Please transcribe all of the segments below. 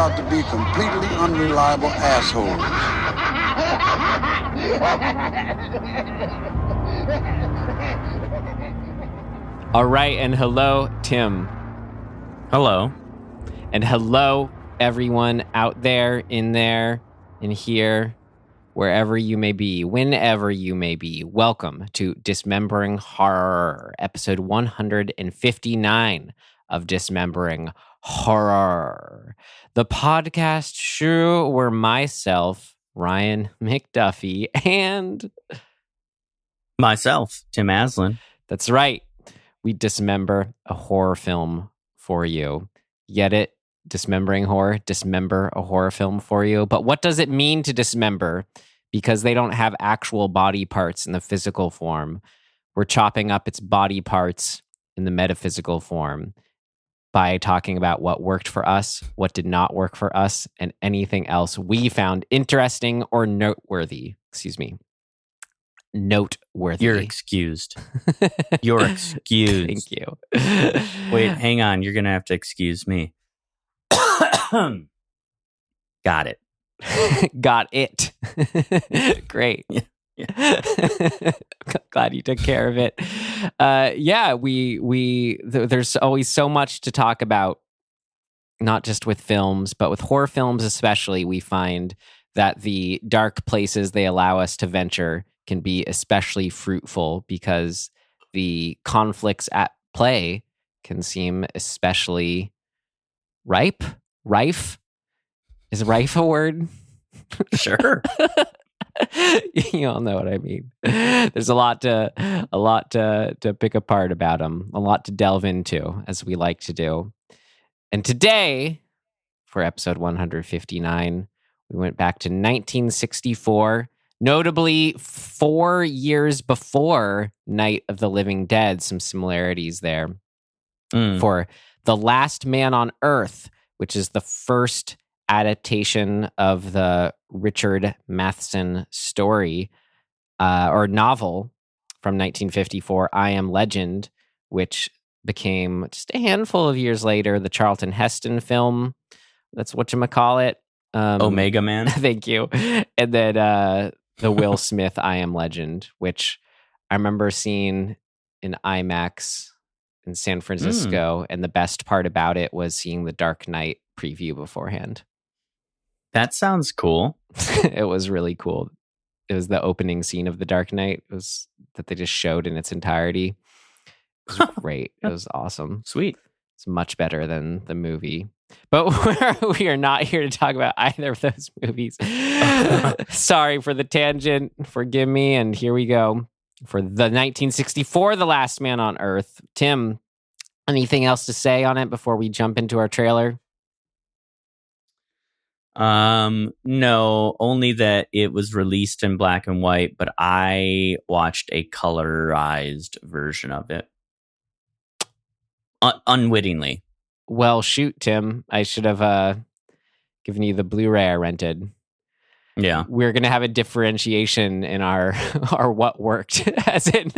out to be completely unreliable assholes. All right, and hello, Tim. Hello. And hello, everyone out there, in here, wherever you may be, whenever you may be. Welcome to Dismembering Horror, episode 159 of Dismembering Horror. The podcast show where myself, Ryan McDuffie, and myself, Tim Aslin. That's right. We dismember a horror film for you. Get it? Dismembering horror, dismember a horror film for you. But what does it mean to dismember? Because they don't have actual body parts in the physical form. We're chopping up its body parts in the metaphysical form by talking about what worked for us, what did not work for us, and anything else we found interesting or noteworthy. Noteworthy. You're excused. You're excused. Thank you. Wait, hang on. You're going to have to excuse me. Got it. Got it. Great. Yeah. Glad you took care of it. There's always so much to talk about, not just with films, but with horror films especially. We find that the dark places they allow us to venture can be especially fruitful because the conflicts at play can seem especially rife. Is rife a word? Sure. You all know what I mean. There's a lot to pick apart about them, a lot to delve into, as we like to do. And today, for episode 159, we went back to 1964, notably 4 years before Night of the Living Dead. Some similarities there. For The Last Man on Earth, which is the first adaptation of the Richard Matheson story or novel from 1954, I Am Legend, which became just a handful of years later the Charlton Heston film. That's whatchamacallit. Omega Man. Thank you. And then the Will Smith I Am Legend, which I remember seeing in IMAX in San Francisco, and the best part about it was seeing the Dark Knight preview beforehand. That sounds cool. It was really cool. It was the opening scene of the Dark Knight. It was that they just showed in its entirety. It was great. It was awesome. Sweet. It's much better than the movie. But we are not here to talk about either of those movies. Sorry for the tangent. Forgive me. And here we go. For the 1964, The Last Man on Earth. Tim, anything else to say on it before we jump into our trailer? No, only that it was released in black and white, but I watched a colorized version of it. Unwittingly. Well, shoot, Tim. I should have given you the Blu-ray I rented. Yeah. We're going to have a differentiation in our what worked, as in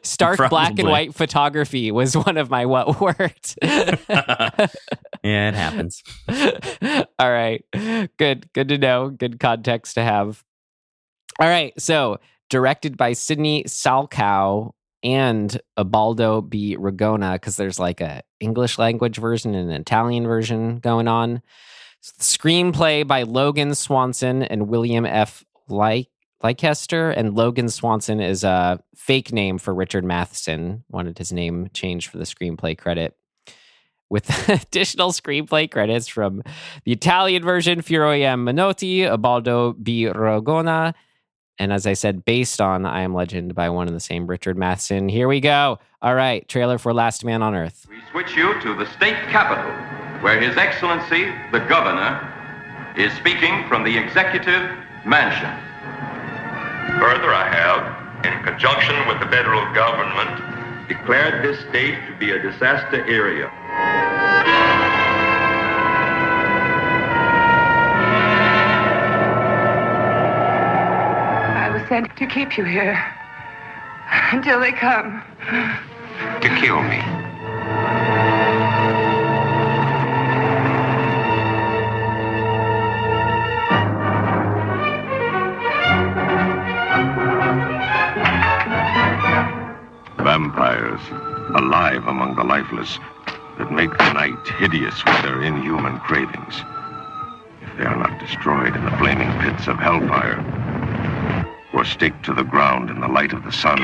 stark Probably. Black and white photography was one of my what worked. Yeah, it happens. All right. Good to know. Good context to have. All right. So directed by Sidney Salkow and Ubaldo B. Ragona, because there's like a English language version and an Italian version going on. Screenplay by Logan Swanson and William F. Leicester. And Logan Swanson is a fake name for Richard Matheson. Wanted his name changed for the screenplay credit. With additional screenplay credits from the Italian version, Furia Minotti, Ubaldo B. Ragona, and as I said, based on I Am Legend by one and the same Richard Matheson. Here we go. All right, trailer for Last Man on Earth. We switch you to the state capitol, where His Excellency, the Governor, is speaking from the Executive Mansion. Further, I have, in conjunction with the federal government, Declared this state to be a disaster area. I was sent to keep you here until they come. to kill me. lifeless, alive among the lifeless, that make the night hideous with their inhuman cravings. If they are not destroyed in the flaming pits of hellfire, or staked to the ground in the light of the sun,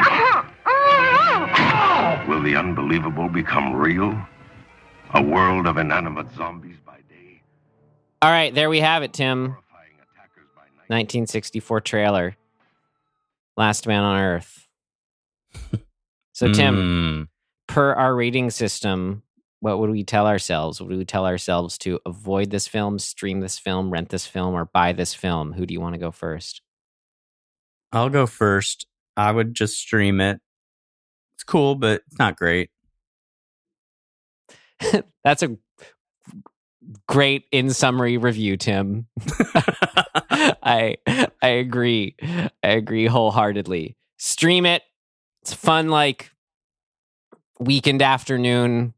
will the unbelievable become real? A world of inanimate zombies by day. All right, there we have it, Tim. Horrifying attackers by night. 1964 trailer. Last Man on Earth. So, Tim, per our rating system, what would we tell ourselves? Would we tell ourselves to avoid this film, stream this film, rent this film, or buy this film? Who do you want to go first? I'll go first. I would just stream it. It's cool, but it's not great. That's a great in summary review, Tim. I agree. I agree wholeheartedly. Stream it. It's fun, like weekend afternoon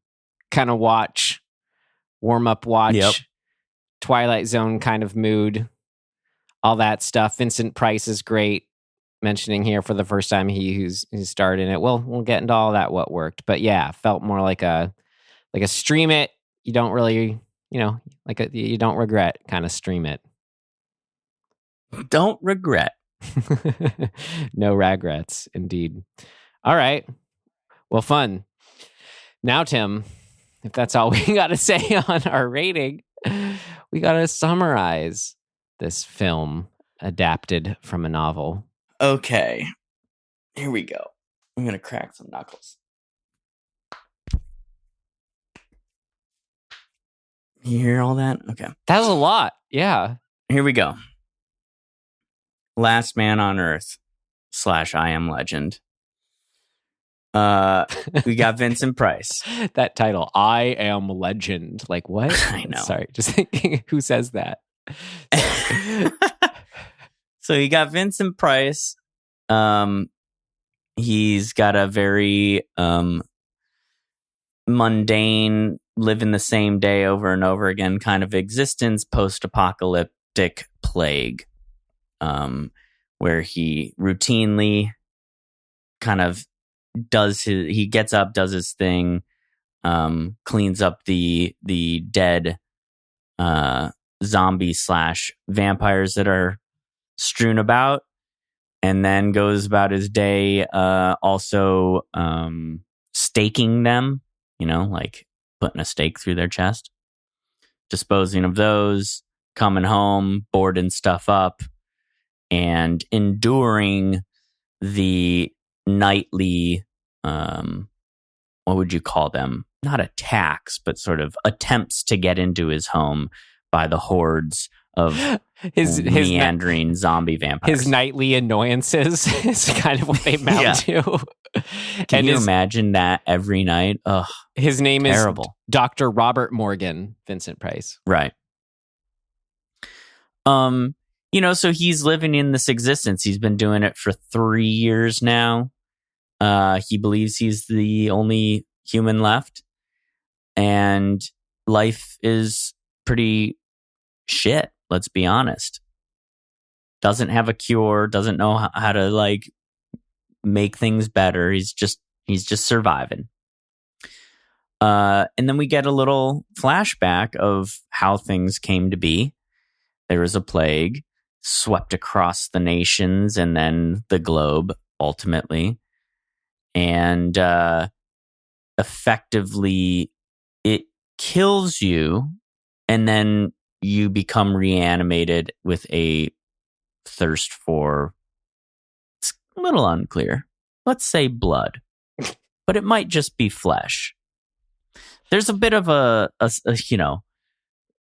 kind of watch, warm up watch, Yep. Twilight Zone kind of mood, all that stuff. Vincent Price is great. Mentioning here for the first time who's starred in it. Well, we'll get into all that what worked, but yeah, felt more like a stream it. You don't really, you don't regret kind of stream it. Don't regret. No regrets, indeed. All right. Well, fun. Now, Tim, if that's all we got to say on our rating, we got to summarize this film adapted from a novel. Okay. Here we go. I'm going to crack some knuckles. You hear all that? Okay. That was a lot. Yeah. Here we go. Last Man on Earth / I Am Legend. We got Vincent Price. That title, I Am Legend. Like, what? I know. Sorry, just thinking, who says that? So you got Vincent Price. He's got a very mundane, living the same day over and over again kind of existence, post-apocalyptic plague, where he routinely kind of he gets up, does his thing, cleans up the dead zombie / vampires that are strewn about, and then goes about his day also staking them, like putting a stake through their chest, disposing of those, coming home, boarding stuff up, and enduring the nightly, what would you call them? Not attacks, but sort of attempts to get into his home by the hordes of his meandering zombie vampires. His nightly annoyances is kind of what they mount to. Can you imagine that every night? Ugh, his name terrible. is Dr. Robert Morgan, Vincent Price. Right. So he's living in this existence. He's been doing it for 3 years now. He believes he's the only human left, and life is pretty shit. Let's be honest. Doesn't have a cure. Doesn't know how to make things better. He's just surviving. And then we get a little flashback of how things came to be. There was a plague swept across the nations and then the globe ultimately. And effectively, it kills you, and then you become reanimated with a thirst for, it's a little unclear, let's say blood, but it might just be flesh. There's a bit of a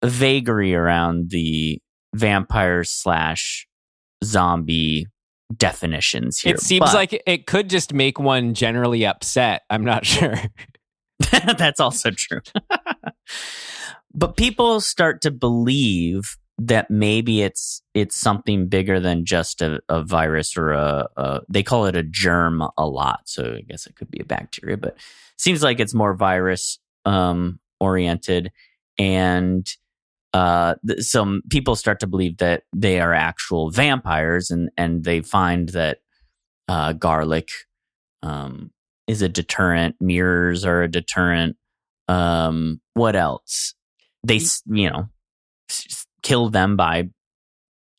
vagary around the vampire / zombie definitions here. It seems like it could just make one generally upset. I'm not sure. That's also true. But people start to believe that maybe it's something bigger than just a virus or they call it a germ a lot. So I guess it could be a bacteria, but it seems like it's more virus oriented. And some people start to believe that they are actual vampires, and they find that garlic is a deterrent. Mirrors are a deterrent. What else? They, kill them by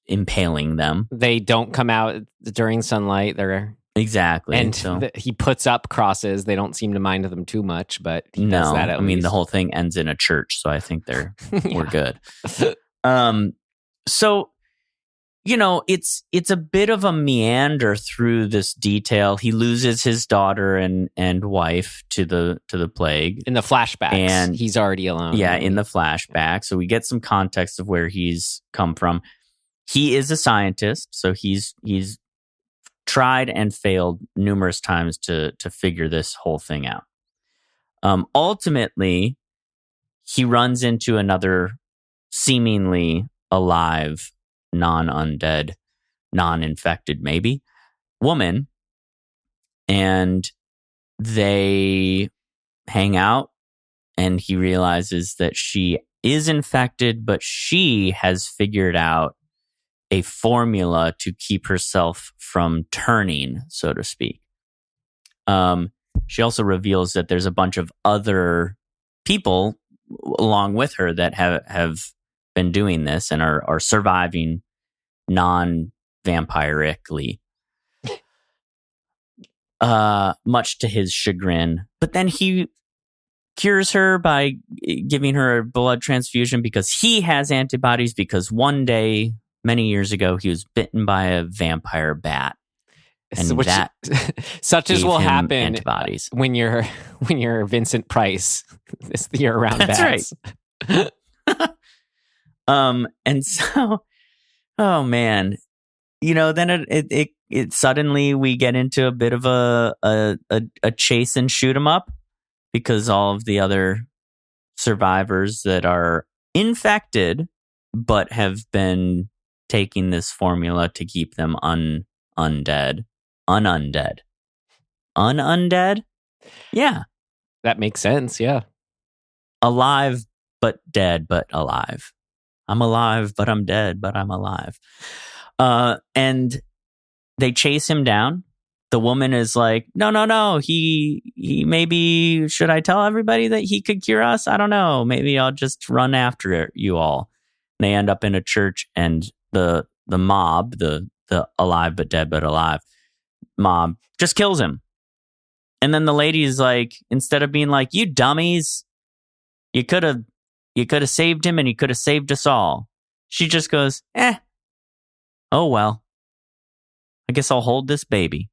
impaling them. They don't come out during sunlight. They're exactly, and he puts up crosses. They don't seem to mind them too much, but he does that at least. The whole thing ends in a church, so I think we're good. So, it's a bit of a meander through this detail. He loses his daughter and wife to the plague in the flashbacks, and he's already alone. Yeah, in the flashback. So we get some context of where he's come from. He is a scientist, so he's tried and failed numerous times to figure this whole thing out. Ultimately, he runs into another seemingly alive, non-undead, non-infected, maybe, woman, and they hang out, and he realizes that she is infected, but she has figured out a formula to keep herself from turning, so to speak. She also reveals that there's a bunch of other people along with her that have been doing this and are surviving non-vampirically, much to his chagrin. But then he cures her by giving her a blood transfusion because he has antibodies, because one day, many years ago, he was bitten by a vampire bat. And such as will happen antibodies. when you're Vincent Price. This year-round bats. That's right. And so, oh man, then it suddenly we get into a bit of a chase and shoot 'em up, because all of the other survivors that are infected but have been taking this formula to keep them unundead. Yeah. That makes sense, yeah. Alive, but dead, but alive. I'm alive, but I'm dead, but I'm alive. And they chase him down. The woman is like, no. He maybe, should I tell everybody that he could cure us? I don't know. Maybe I'll just run after you all. And they end up in a church, and the mob, the alive, but dead, but alive mob just kills him. And then the lady's like, instead of being like, you dummies, you could have saved him and he could have saved us all, she just goes, oh well, I guess I'll hold this baby.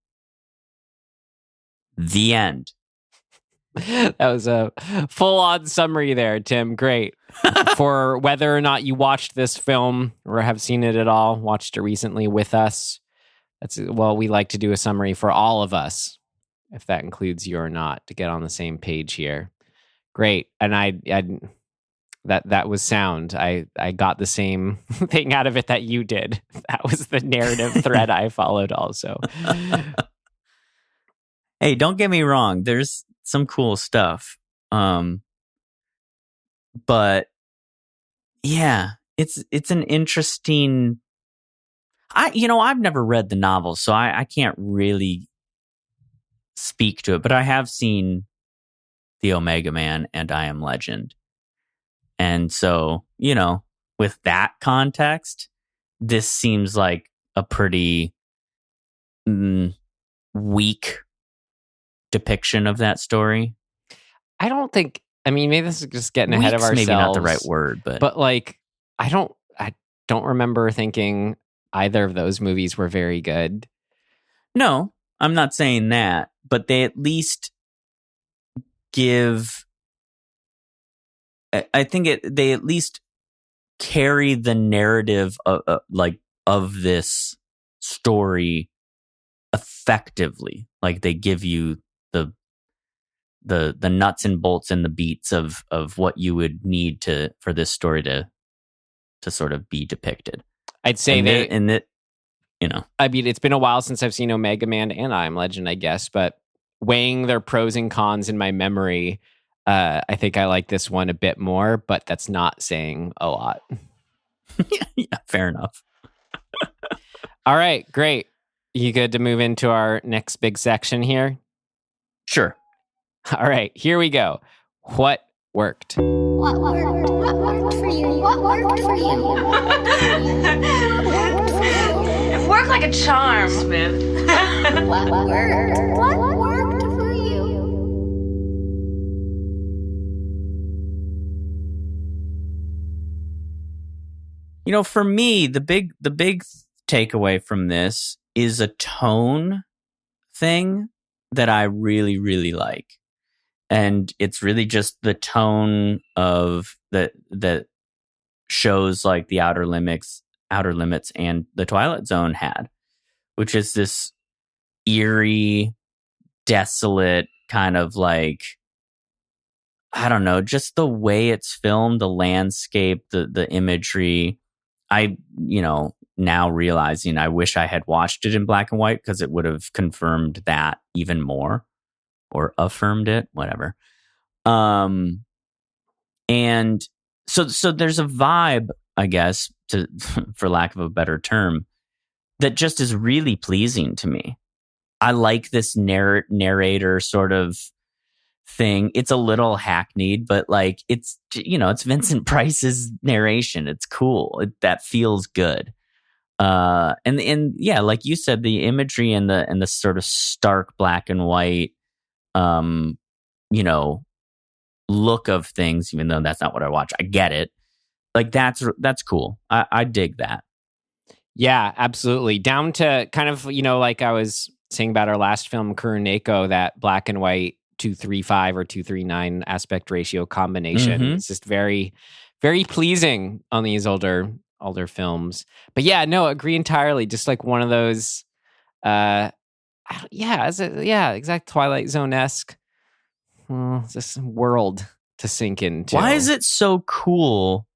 The end. That was a full-on summary there, Tim. Great. For whether or not you watched this film or have seen it at all, watched it recently with us, we like to do a summary for all of us, if that includes you or not, to get on the same page here. Great. And that was sound. I got the same thing out of it that you did. That was the narrative thread I followed also. Hey, don't get me wrong. There's some cool stuff. But yeah, it's an interesting. I've never read the novel, so I can't really speak to it, but I have seen The Omega Man and I Am Legend. And so, with that context, this seems like a pretty weak depiction of that story. I don't think, maybe this is just getting ahead of ourselves. Maybe not the right word, but like, I don't remember thinking either of those movies were very good. No, I'm not saying that, but they at least give. I think they at least carry the narrative of this story effectively. Like, they give you the nuts and bolts and the beats of what you would need for this story to sort of be depicted. I'd say it's been a while since I've seen Omega Man and I Am Legend, I guess, but weighing their pros and cons in my memory, I think I like this one a bit more, but that's not saying a lot. Yeah, fair enough. All right, great. You good to move into our next big section here? Sure. All right, here we go. What worked? What worked for you? What worked for you? What worked for you? It worked like a charm, Smith. What worked? What worked for you? You know, for me, the big takeaway from this is a tone thing that I really, really like. And it's really just the tone of that shows like the Outer Limits and the Twilight Zone had, which is this eerie, desolate kind of like, I don't know, just the way it's filmed, the landscape, the imagery. I, now realizing I wish I had watched it in black and white because it would have confirmed that even more, or affirmed it, whatever. And so there's a vibe, I guess, for lack of a better term, that just is really pleasing to me. I like this narrator sort of thing. It's a little hackneyed, but like it's Vincent Price's narration. It's cool. That feels good. And yeah, like you said, the imagery and the sort of stark black and white, look of things, even though that's not what I watch. I get it. Like that's cool. I dig that. Yeah, absolutely. Down to kind of, like I was saying about our last film, Kuroneko, that black and white 2:3:5 or 2:3:9 aspect ratio combination. Mm-hmm. It's just very, very pleasing on these older films. But yeah, no, agree entirely. Just like one of those, exact Twilight Zone-esque, just world to sink into. Why is it so cool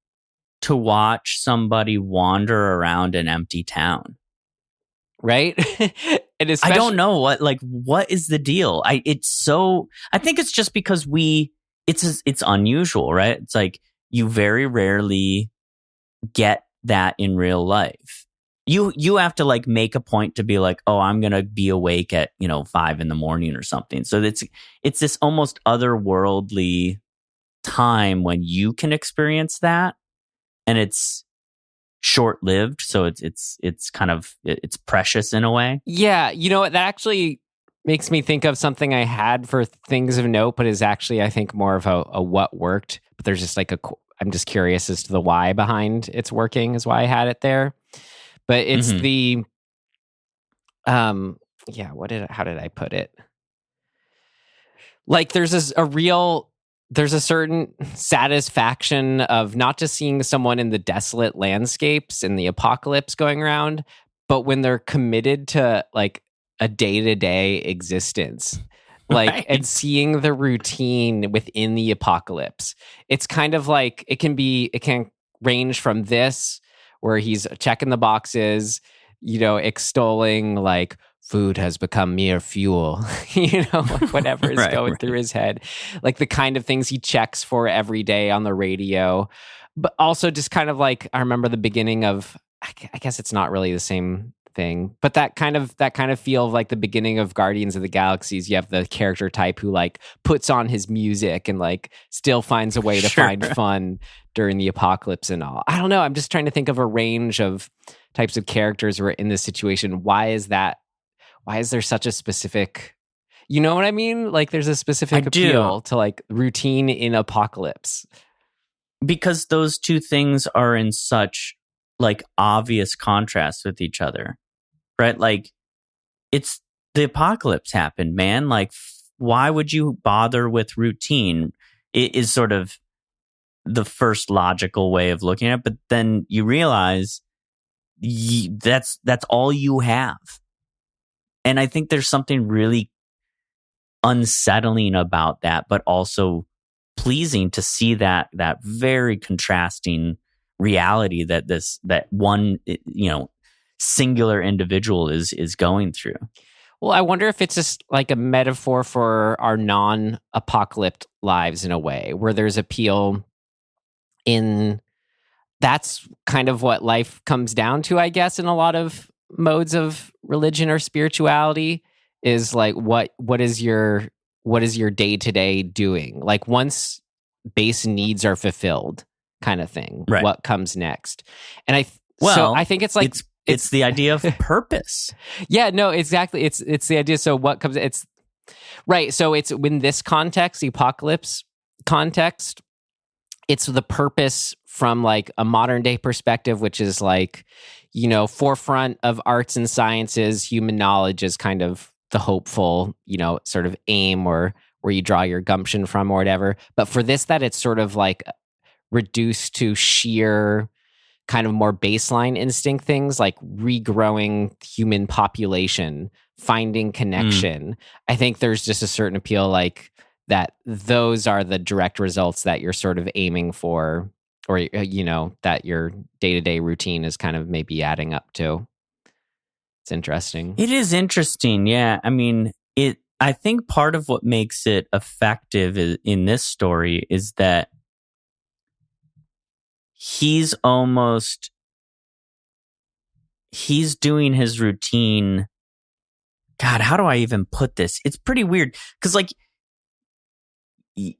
to watch somebody wander around an empty town? Right? And I don't know what is the deal? I think it's just because it's unusual, right? It's like you very rarely get that in real life. You have to like make a point to be like, oh, I'm going to be awake at, 5 a.m. or something. So it's this almost otherworldly time when you can experience that, and it's short-lived, so it's kind of it's precious in a way. Yeah, that actually makes me think of something I had for things of note, but is actually I think more of a what worked. But there's just like I'm just curious as to the why behind its working is why I had it there. But it's the how did I put it? Like there's a certain satisfaction of not just seeing someone in the desolate landscapes and the apocalypse going around, but when they're committed to like a day-to-day existence, like, right. And seeing the routine within the apocalypse. It's kind of like, it can range from this, where he's checking the boxes, extolling like, food has become mere fuel, whatever is going through his head. Like the kind of things he checks for every day on the radio. But also just kind of like, I remember the beginning of, I guess it's not really the same thing, but that kind of feel of like the beginning of Guardians of the Galaxies. You have the character type who like puts on his music and like still finds a way to find fun during the apocalypse and all. I don't know. I'm just trying to think of a range of types of characters who are in this situation. Why is there such a specific, you know what I mean? Like there's a specific appeal to like routine in apocalypse. Because those two things are in such like obvious contrast with each other, right? Like it's the apocalypse happened, man. Like why would you bother with routine? It is sort of the first logical way of looking at it. But then you realize that's all you have. And I think there's something really unsettling about that, but also pleasing to see that very contrasting reality that one singular individual is going through. Well, I wonder if it's just like a metaphor for our non-apocalyptic lives in a way, where there's appeal in that's kind of what life comes down to, I guess, in a lot of modes of religion or spirituality, is like what is your what is your day-to-day doing? Like once base needs are fulfilled kind of thing. Right. What comes next? And Well, I think it's like it's the idea of purpose. yeah, no, exactly. It's the idea. So what comes? It's right. So it's in this context, the apocalypse context. It's the purpose from like a modern day perspective, which is like, you know, forefront of arts and sciences. Human knowledge is kind of the hopeful, you know, sort of aim or where you draw your gumption from or whatever. But for this, that it's sort of like reduced to sheer kind of more baseline instinct things like regrowing human population, finding connection. I think there's just a certain appeal like that those are the direct results that you're sort of aiming for, or, you know, that your day-to-day routine is kind of maybe adding up to. It's interesting. It is interesting. Yeah. I mean, I think part of what makes it effective in this story is that he's doing his routine. God, how do I even put this? It's pretty weird because like he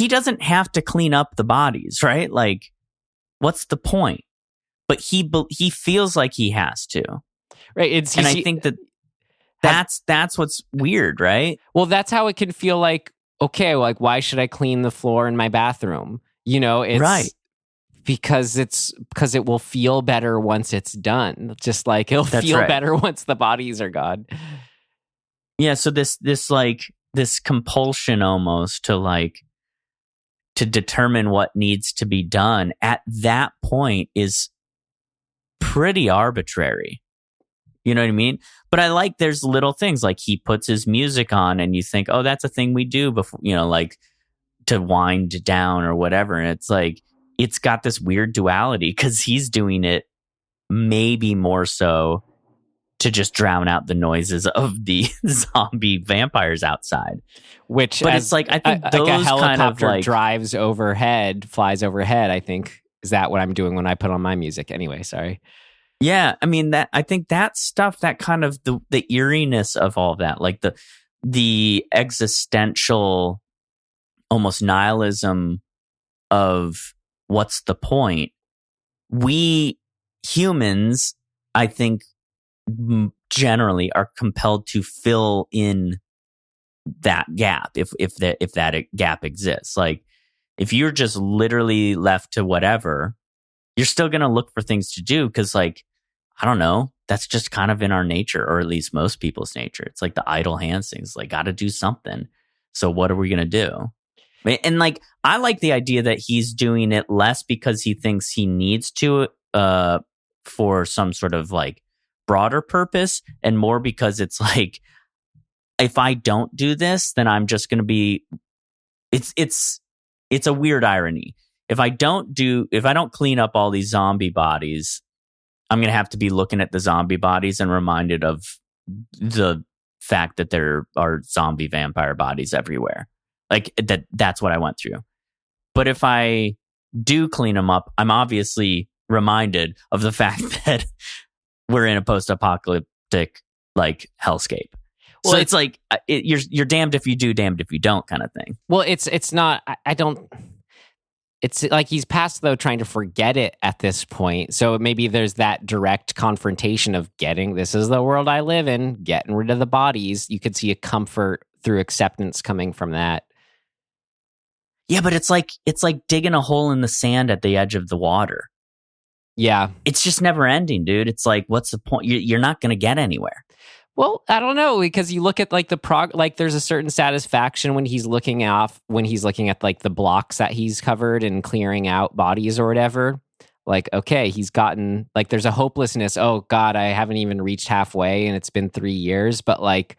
doesn't have to clean up the bodies, right? Like what's the point? But he feels like he has to. Right. And I think that's what's weird, right? Well, that's how it can feel like, okay, like why should I clean the floor in my bathroom? You know, it's right. because it will feel better once it's done. Just like it'll feel better once the bodies are gone. Yeah, so this compulsion almost to determine what needs to be done at that point is pretty arbitrary. You know what I mean? But I like there's little things like he puts his music on and you think, oh, that's a thing we do before, you know, like to wind down or whatever. And it's like, it's got this weird duality because he's doing it maybe more so to just drown out the noises of the zombie vampires outside. Which, but it's like, I think like those a helicopter kind of flies overhead, I think. Is that what I'm doing when I put on my music? Anyway, sorry. Yeah, I mean I think that stuff, that kind of the eeriness of all of that, like the existential almost nihilism of what's the point? We humans, I think, generally are compelled to fill in that gap if that gap exists. Like if you're just literally left to whatever, you're still going to look for things to do because, like, I don't know, that's just kind of in our nature, or at least most people's nature. It's like the idle hands things, like, got to do something. So what are we going to do? And like, I like the idea that he's doing it less because he thinks he needs to for some sort of like broader purpose, and more because it's like, if I don't do this, then I'm just going to be. It's a weird irony. If I don't clean up all these zombie bodies, I'm going to have to be looking at the zombie bodies and reminded of the fact that there are zombie vampire bodies everywhere. Like that's what I went through. But if I do clean them up, I'm obviously reminded of the fact that we're in a post-apocalyptic like hellscape. Well, so it's like you're damned if you do, damned if you don't kind of thing. Well, it's not. I don't. It's like he's past, though, trying to forget it at this point. So maybe there's that direct confrontation of this is the world I live in, getting rid of the bodies. You could see a comfort through acceptance coming from that. Yeah, but it's like digging a hole in the sand at the edge of the water. Yeah. It's just never ending, dude. It's like, what's the point? You're not going to get anywhere. Well, I don't know, because you look at like there's a certain satisfaction when he's looking at like the blocks that he's covered and clearing out bodies or whatever. Like, okay, he's gotten, like, there's a hopelessness. Oh God, I haven't even reached halfway and it's been 3 years, but like,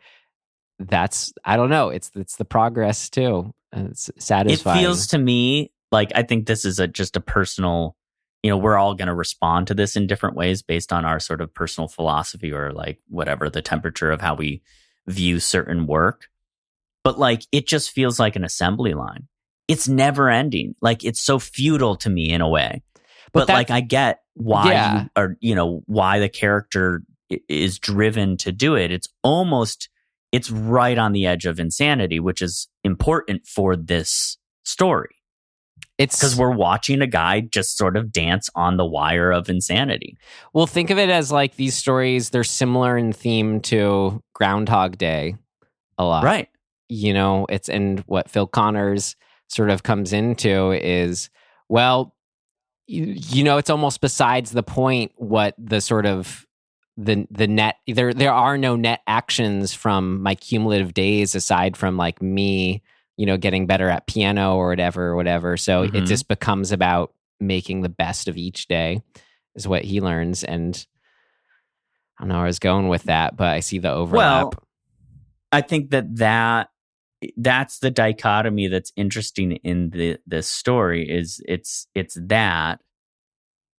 I don't know. It's the progress too. It's satisfying. It feels to me like, I think this is just a personal, we're all going to respond to this in different ways based on our sort of personal philosophy or like whatever the temperature of how we view certain work. But like, it just feels like an assembly line. It's never ending. Like, it's so futile to me in a way. But like, I get why why the character is driven to do it. It's almost it's right on the edge of insanity, which is important for this story. It's because we're watching a guy just sort of dance on the wire of insanity. Well, think of it as like these stories, they're similar in theme to Groundhog Day a lot. Right. You know, and what Phil Connors sort of comes into is, well, you know, it's almost besides the point what the sort of the net, there are no net actions from my cumulative days aside from like me, you know, getting better at piano or whatever. So it just becomes about making the best of each day is what he learns. And I don't know where I was going with that, but I see the overlap. Well, I think that's the dichotomy that's interesting in this story is it's that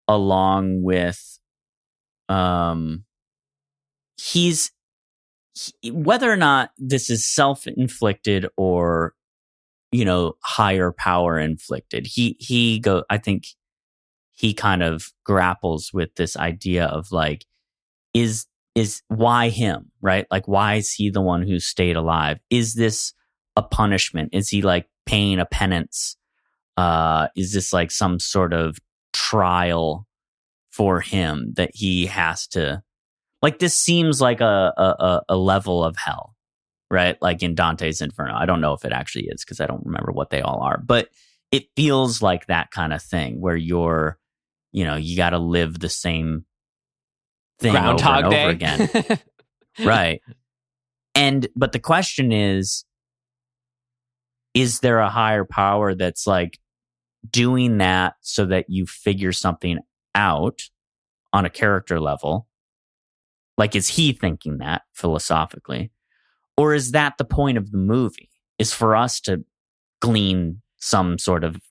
along with whether or not this is self-inflicted or, you know, higher power inflicted, I think he kind of grapples with this idea of like, is why him, right? Like, why is he the one who stayed alive? Is this a punishment? Is he like paying a penance? Is this like some sort of trial for him that he has to, like, this seems like a level of hell, right? Like in Dante's Inferno. I don't know if it actually is because I don't remember what they all are, but it feels like that kind of thing where you got to live the same thing Groundhog over and Day. over again. Right. But the question is there a higher power that's like doing that so that you figure something out on a character level? Like, is he thinking that philosophically? Or is that the point of the movie? Is for us to glean some sort of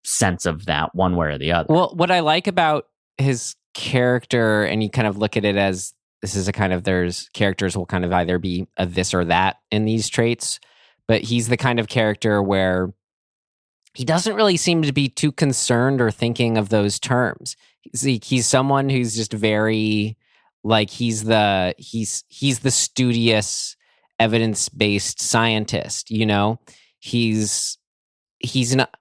sense of that one way or the other? Well, what I like about his character, and you kind of look at it as this is a kind of, there's characters will kind of either be a this or that in these traits, but he's the kind of character where he doesn't really seem to be too concerned or thinking of those terms. He's someone who's just very, like, he's the studious, evidence-based scientist, you know? He's not,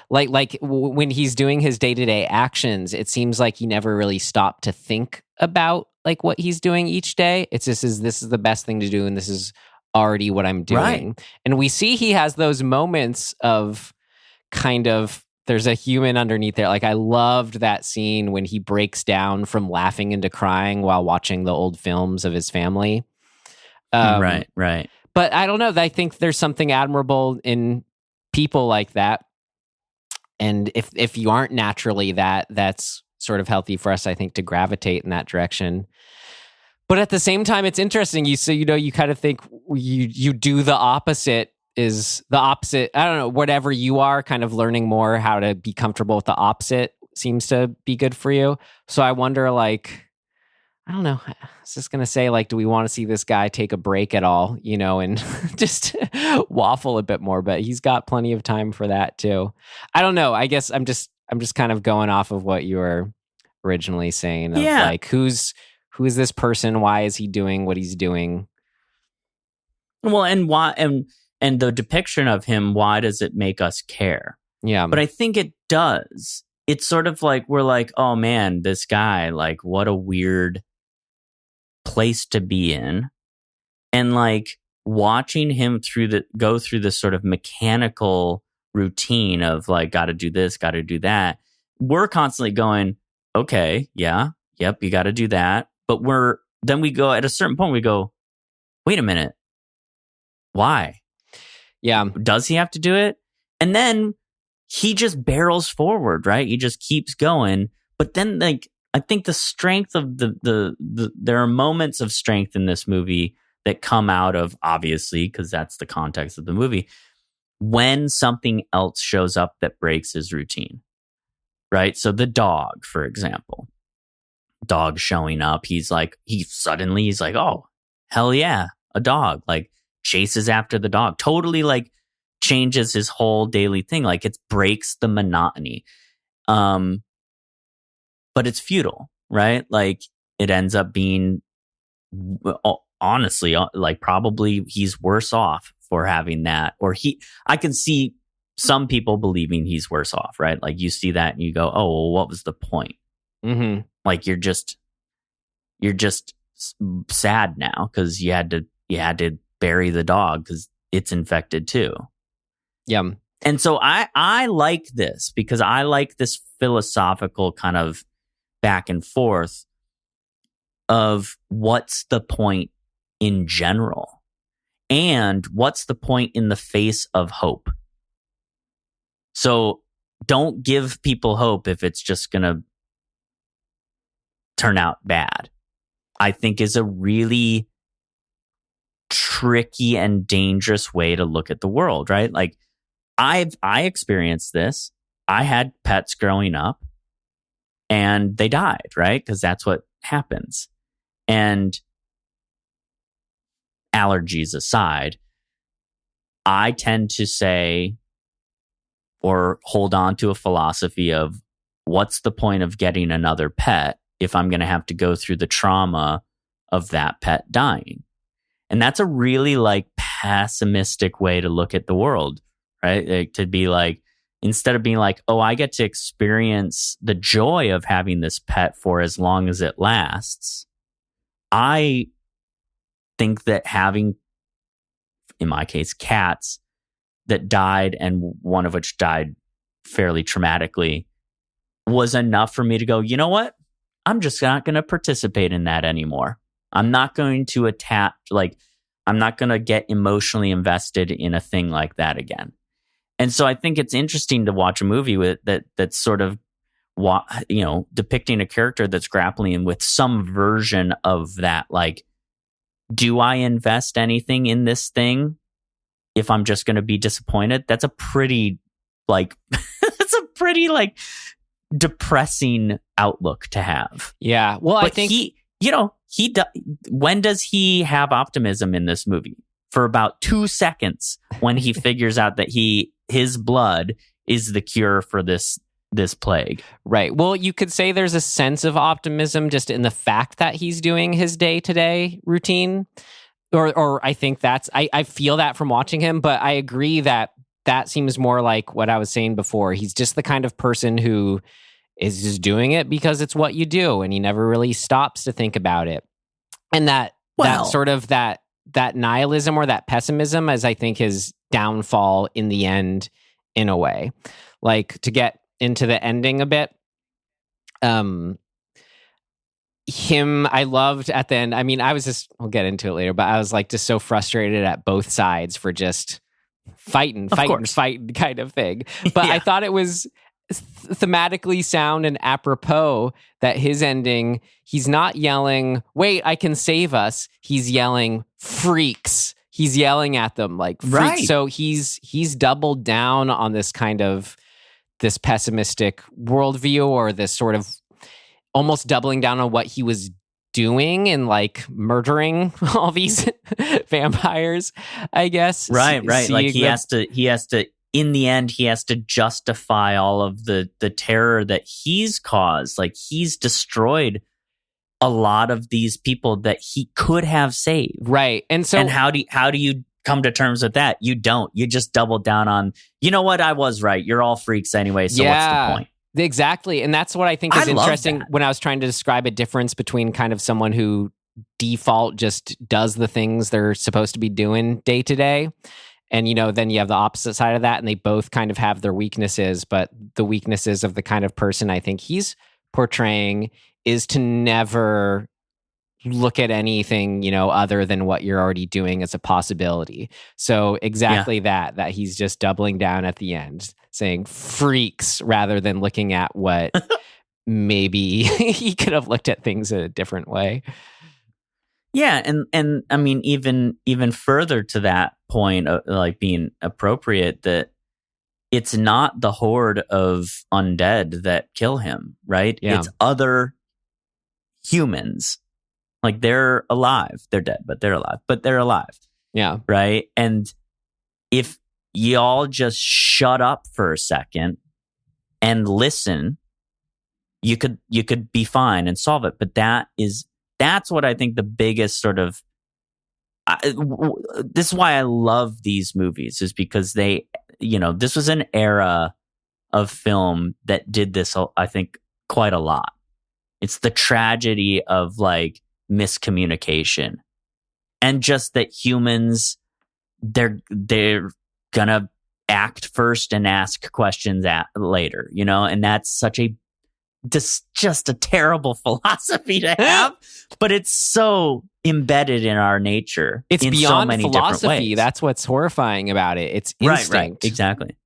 like when he's doing his day-to-day actions, it seems like he never really stopped to think about like what he's doing each day. It's just this is the best thing to do, and this is already what I'm doing. Right. And we see he has those moments of kind of, there's a human underneath there. Like, I loved that scene when he breaks down from laughing into crying while watching the old films of his family. Right. But I don't know. I think there's something admirable in people like that. And if you aren't naturally that's sort of healthy for us, I think, to gravitate in that direction. But at the same time, it's interesting. You kind of think you do the opposite. Is the opposite, I don't know, whatever you are, kind of learning more how to be comfortable with the opposite seems to be good for you. So I wonder, like, I don't know, I was just going to say, like, do we want to see this guy take a break at all, you know, and just waffle a bit more? But he's got plenty of time for that too. I don't know. I guess I'm just kind of going off of what you were originally saying of like, who is this person? Why is he doing what he's doing? Well, and why, and the depiction of him, why does it make us care? Yeah. But I think it does. It's sort of like, we're like, oh man, this guy, like, what a weird place to be in. And like watching him go through this sort of mechanical routine of like, got to do this, got to do that. We're constantly going, okay, yeah, yep, you got to do that. But then we go at a certain point, we go, wait a minute, why? Yeah. Does he have to do it? And then he just barrels forward, right? He just keeps going. But then, like, I think the strength of there are moments of strength in this movie that come out of, obviously, because that's the context of the movie, when something else shows up that breaks his routine, right? So the dog, for example, dog showing up, he's like, oh, hell yeah, a dog, like, chases after the dog, totally like changes his whole daily thing. Like, it breaks the monotony. But it's futile, right? Like, it ends up being honestly, like probably he's worse off for having that, or I can see some people believing he's worse off, right? Like you see that and you go, oh, well, what was the point? Mm-hmm. Like you're just sad now because you had to bury the dog because it's infected too. Yeah. And so I like this because I like this philosophical kind of back and forth of what's the point in general and what's the point in the face of hope. So don't give people hope if it's just going to turn out bad, I think is a really tricky and dangerous way to look at the world, right? Like I experienced this. I had pets growing up and they died, right? Because that's what happens. And allergies aside, I tend to say or hold on to a philosophy of what's the point of getting another pet if I'm going to have to go through the trauma of that pet dying? And that's a really like pessimistic way to look at the world, right? Like, to be like, instead of being like, oh, I get to experience the joy of having this pet for as long as it lasts. I think that having, in my case, cats that died and one of which died fairly traumatically was enough for me to go, you know what? I'm just not going to participate in that anymore. I'm not going to attach, like, I'm not going to get emotionally invested in a thing like that again. And so I think it's interesting to watch a movie with that's sort of, depicting a character that's grappling with some version of that. Like, do I invest anything in this thing if I'm just going to be disappointed? That's a pretty, like, depressing outlook to have. Yeah. Well, But I think when does he have optimism in this movie? For about 2 seconds when he figures out that his blood is the cure for this plague. right. Well, you could say there's a sense of optimism just in the fact that he's doing his day-to-day routine. Or I think I feel that from watching him, but I agree that seems more like what I was saying before. He's just the kind of person who is just doing it because it's what you do, and he never really stops to think about it. And that nihilism or that pessimism is, I think, his downfall in the end, in a way. Like, to get into the ending a bit, I loved at the end. I mean, we'll get into it later, but I was like just so frustrated at both sides for just fighting kind of thing. But Yeah. I thought it was thematically sound and apropos that his ending, he's not yelling, wait, I can save us. He's yelling, freaks. He's yelling at them like freaks. Right. So he's doubled down on this kind of this pessimistic worldview, or this sort of almost doubling down on what he was doing and like murdering all these vampires, I guess. Right. Like he has to, in the end, he has to justify all of the terror that he's caused. Like, he's destroyed a lot of these people that he could have saved. Right. And so, and how do you come to terms with that? You don't. You just double down on, you know what? I was right. You're all freaks anyway. So what's the point? Exactly. And that's what I think is interesting that. when I was trying to describe a difference between kind of someone who default just does the things they're supposed to be doing day to day. And, then you have the opposite side of that, and they both kind of have their weaknesses. But the weaknesses of the kind of person I think he's portraying is to never look at anything, other than what you're already doing as a possibility. So exactly that he's just doubling down at the end, saying freaks rather than looking at what maybe he could have looked at things a different way. Yeah, and I mean, even further to that point of like being appropriate, that it's not the horde of undead that kill him, right? Yeah. It's other humans. Like, they're alive. They're dead, but they're alive. But they're alive. Yeah. Right? And if y'all just shut up for a second and listen, you could be fine and solve it. But that's what I think the biggest sort of this is why I love these movies, is because they, this was an era of film that did this, I think, quite a lot. It's the tragedy of like miscommunication, and just that humans, they're gonna act first and ask questions later, and that's just a terrible philosophy to have, but it's so embedded in our nature. It's in beyond so many philosophy. different ways. That's what's horrifying about it. It's instinct. Right, exactly.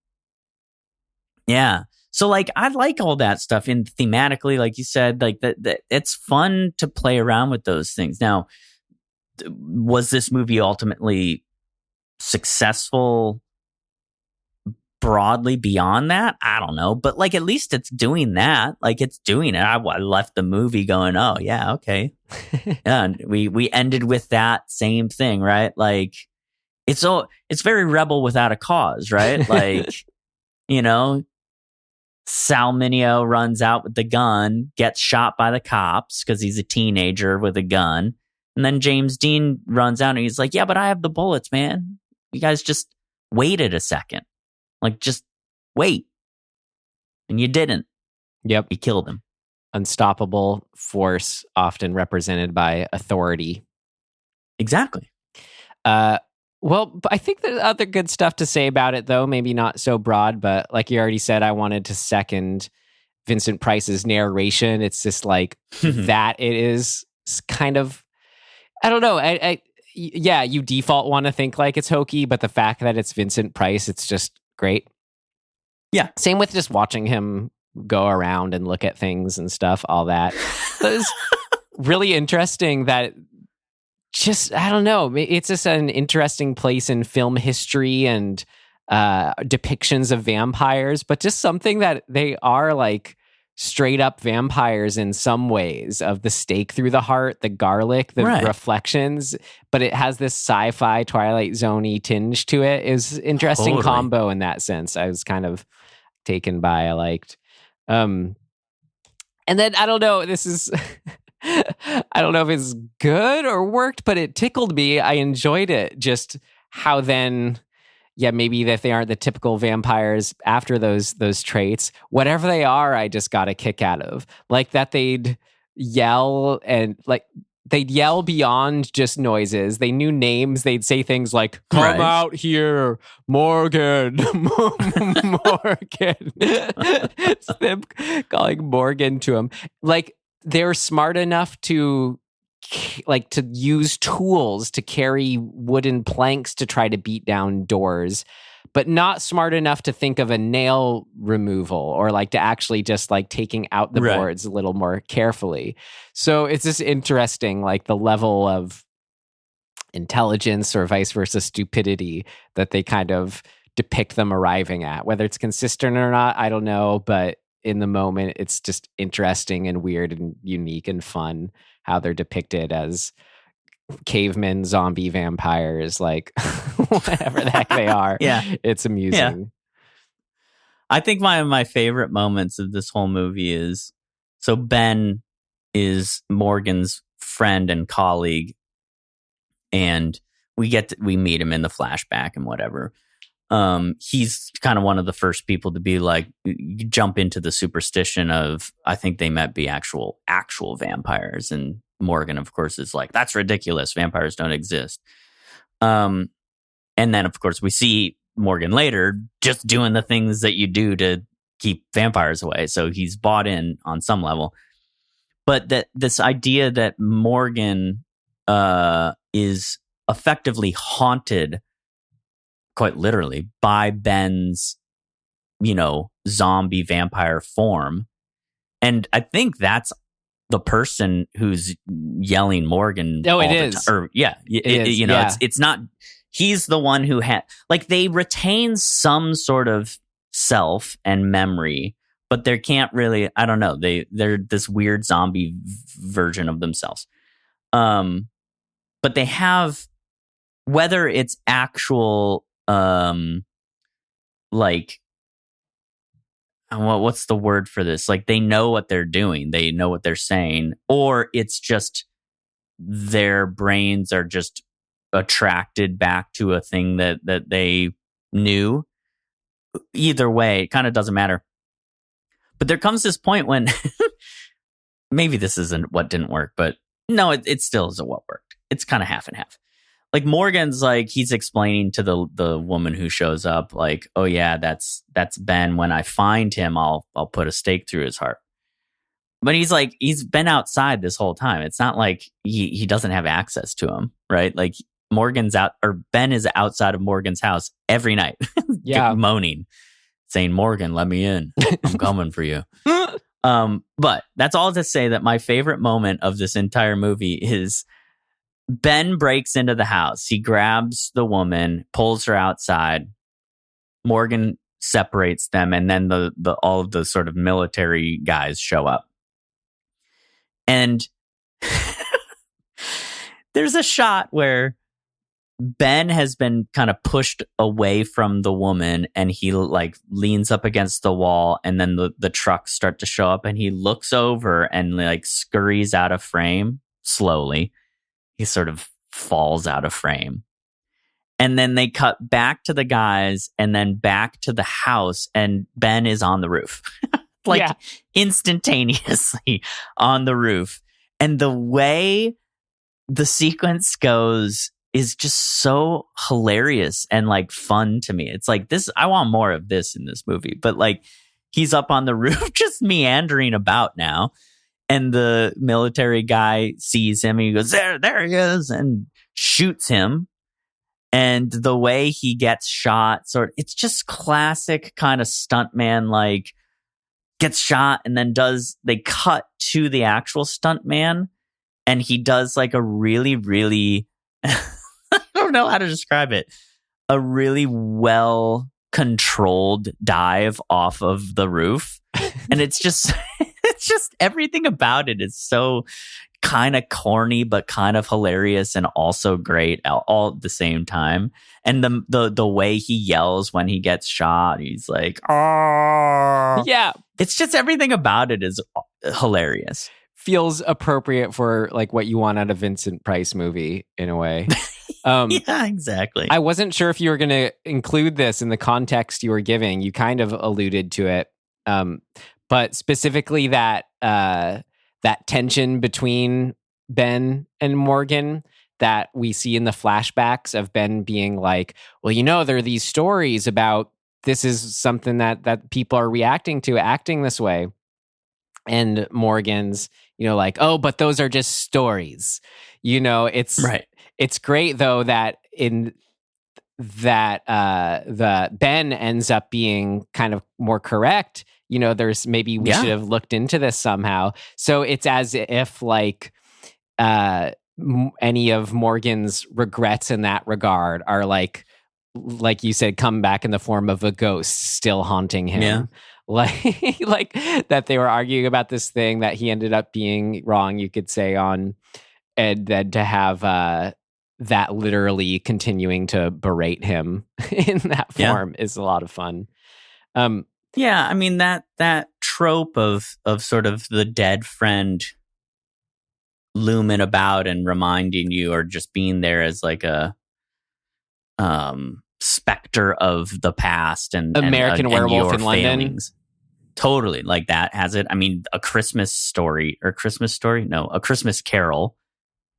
Yeah. So like, I like all that stuff in thematically, like you said, like that it's fun to play around with those things. Now, was this movie ultimately successful broadly beyond that? I don't know, but like, at least it's doing that. Like, it's doing it. I left the movie going, oh yeah, okay. Yeah, and we ended with that same thing, right? Like, it's very Rebel Without a Cause, right? Like, Sal Mineo runs out with the gun, gets shot by the cops because he's a teenager with a gun. And then James Dean runs out and he's like, yeah, but I have the bullets, man. You guys just waited a second. Like, just wait. And you didn't. Yep. You killed him. Unstoppable force, often represented by authority. Exactly. Well, I think there's other good stuff to say about it, though. Maybe not so broad, but like you already said, I wanted to second Vincent Price's narration. It's just like that. It is kind of, I don't know. Yeah, you default want to think like it's hokey, but the fact that it's Vincent Price, it's just great. Yeah. Same with just watching him go around and look at things and stuff, all that. So it's really interesting that just, I don't know, it's just an interesting place in film history and depictions of vampires, but just something that they are like straight up vampires in some ways, of the stake through the heart, the garlic, the reflections, but it has this sci-fi Twilight Zone-y tinge to it. Is interesting combo in that sense. I was kind of taken by, I liked. And then I don't know, this is I don't know if it's good or worked, but it tickled me. I enjoyed it. Just how then, yeah, maybe that they aren't the typical vampires after those traits. Whatever they are, I just got a kick out of. Like that they'd yell and like they'd yell beyond just noises. They knew names. They'd say things like, come out here, Morgan, Morgan. It's them calling Morgan to him. Like, they're smart enough to use tools to carry wooden planks to try to beat down doors, but not smart enough to think of a nail removal or like to actually just like taking out the boards a little more carefully. So it's just interesting, like the level of intelligence or vice versa stupidity that they kind of depict them arriving at. Whether it's consistent or not, I don't know, but in the moment, it's just interesting and weird and unique and fun how they're depicted as cavemen, zombie vampires, like whatever the heck they are. Yeah. It's amusing. Yeah. I think one of my favorite moments of this whole movie is, so Ben is Morgan's friend and colleague, and we meet him in the flashback and whatever. He's kind of one of the first people to be like, jump into the superstition of, I think they might be actual vampires. And Morgan, of course, is like, that's ridiculous. Vampires don't exist. And then, of course, we see Morgan later just doing the things that you do to keep vampires away. So he's bought in on some level. But that this idea that Morgan is effectively haunted, quite literally, by Ben's, zombie vampire form. And I think that's the person who's yelling Morgan. Oh, it is. It's not, he's the one who had, like, they retain some sort of self and memory, but they can't really, I don't know, they're this weird zombie version of themselves. But they have, whether it's actual, like, what's the word for this? Like, they know what they're doing, they know what they're saying, or it's just their brains are just attracted back to a thing that they knew. Either way, it kind of doesn't matter. But there comes this point when maybe this isn't what didn't work, but no, it still isn't what worked. It's kind of half and half. Like Morgan's like, he's explaining to the woman who shows up, like, oh yeah, that's Ben. When I find him, I'll put a stake through his heart. But he's like, he's been outside this whole time. It's not like he doesn't have access to him, right? Like Ben is outside of Morgan's house every night, moaning, saying, Morgan, let me in. I'm coming for you. But that's all to say that my favorite moment of this entire movie is Ben breaks into the house. He grabs the woman, pulls her outside. Morgan separates them, and then the all of the sort of military guys show up. And there's a shot where Ben has been kind of pushed away from the woman, and he like leans up against the wall, and then the trucks start to show up, and he looks over and like scurries out of frame slowly. He sort of falls out of frame. And then they cut back to the guys and then back to the house, and Ben is on the roof. Instantaneously on the roof. And the way the sequence goes is just so hilarious and like fun to me. It's like this, I want more of this in this movie. But like he's up on the roof just meandering about now. And the military guy sees him and he goes, there he is, and shoots him. And the way he gets shot, it's just classic kind of stuntman, like gets shot and then they cut to the actual stuntman, and he does like a really, really, I don't know how to describe it, a really well controlled dive off of the roof. And it's just everything about it is so kind of corny, but kind of hilarious and also great all at the same time. And the way he yells when he gets shot, he's like, oh, yeah. It's just everything about it is hilarious. Feels appropriate for like what you want out of Vincent Price movie in a way. Yeah, exactly. I wasn't sure if you were going to include this in the context you were giving. You kind of alluded to it. But specifically that tension between Ben and Morgan that we see in the flashbacks of Ben being like, well, there are these stories about this is something that people are reacting to, acting this way. And Morgan's, like, oh, but those are just stories. It's right. It's great though that in that the Ben ends up being kind of more correct. There's maybe we should have looked into this somehow. So it's as if like any of Morgan's regrets in that regard are like you said, come back in the form of a ghost still haunting him. Yeah. Like that they were arguing about this thing that he ended up being wrong, you could say, on, and then to have that literally continuing to berate him in that form is a lot of fun. Yeah, I mean that trope of sort of the dead friend looming about and reminding you, or just being there as like a specter of the past and American Werewolf in London. Failings. Totally, like that has it. I mean, A Christmas Carol,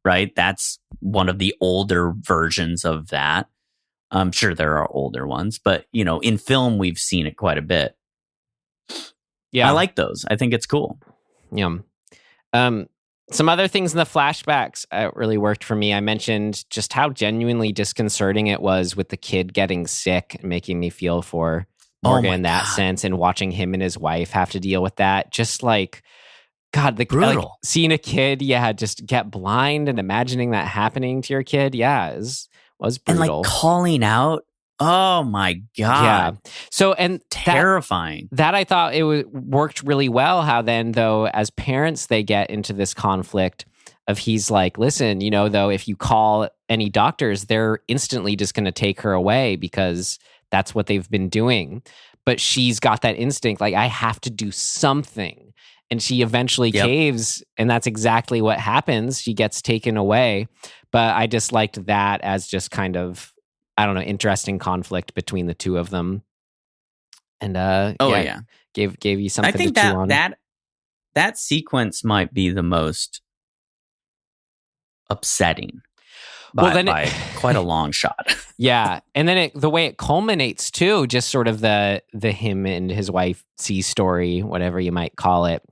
right? That's one of the older versions of that. I'm sure there are older ones, but in film we've seen it quite a bit. Yeah, I like those. I think it's cool. Yeah. Some other things in the flashbacks really worked for me. I mentioned just how genuinely disconcerting it was with the kid getting sick and making me feel for Morgan in that sense, and watching him and his wife have to deal with that. Just like, God, brutal. Like, seeing a kid, just get blind and imagining that happening to your kid, was brutal. And like calling out. Oh my God. Yeah. So, and terrifying. That I thought it worked really well. How then, though, as parents, they get into this conflict of he's like, listen, though, if you call any doctors, they're instantly just going to take her away because that's what they've been doing. But she's got that instinct, like, I have to do something. and she eventually caves, and that's exactly what happens. She gets taken away. But I just liked that as just kind of, I don't know, interesting conflict between the two of them. And gave you something I think to chew on. that sequence might be the most upsetting by quite a long shot. Yeah. And then the way it culminates too, just sort of the him and his wife C story, whatever you might call it,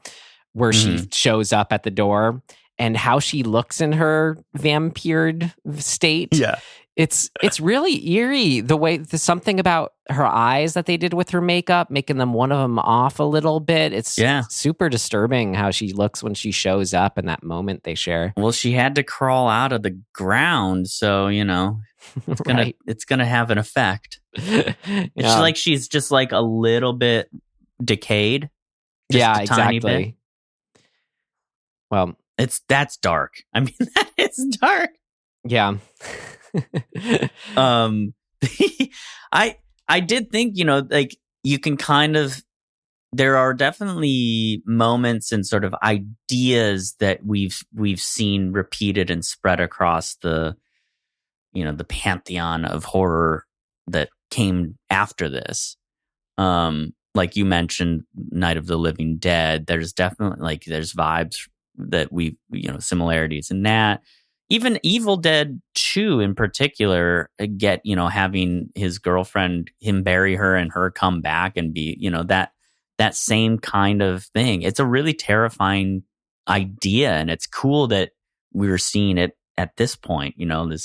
where she shows up at the door and how she looks in her vampired state. Yeah. It's really eerie, the way there's something about her eyes that they did with her makeup, making one of them off a little bit. It's super disturbing how she looks when she shows up in that moment they share. Well, she had to crawl out of the ground, so it's gonna have an effect. She's just like a little bit decayed. Yeah, tiny exactly. bit. Well, that's dark. I mean, that is dark. Yeah. I did think, like you can kind of, there are definitely moments and sort of ideas that we've seen repeated and spread across the pantheon of horror that came after this. Like you mentioned, Night of the Living Dead. There's definitely there's vibes that similarities in that. Even Evil Dead 2 in particular, having his girlfriend, him bury her and her come back and be, that same kind of thing. It's a really terrifying idea, and it's cool that we're seeing it at this point. I'm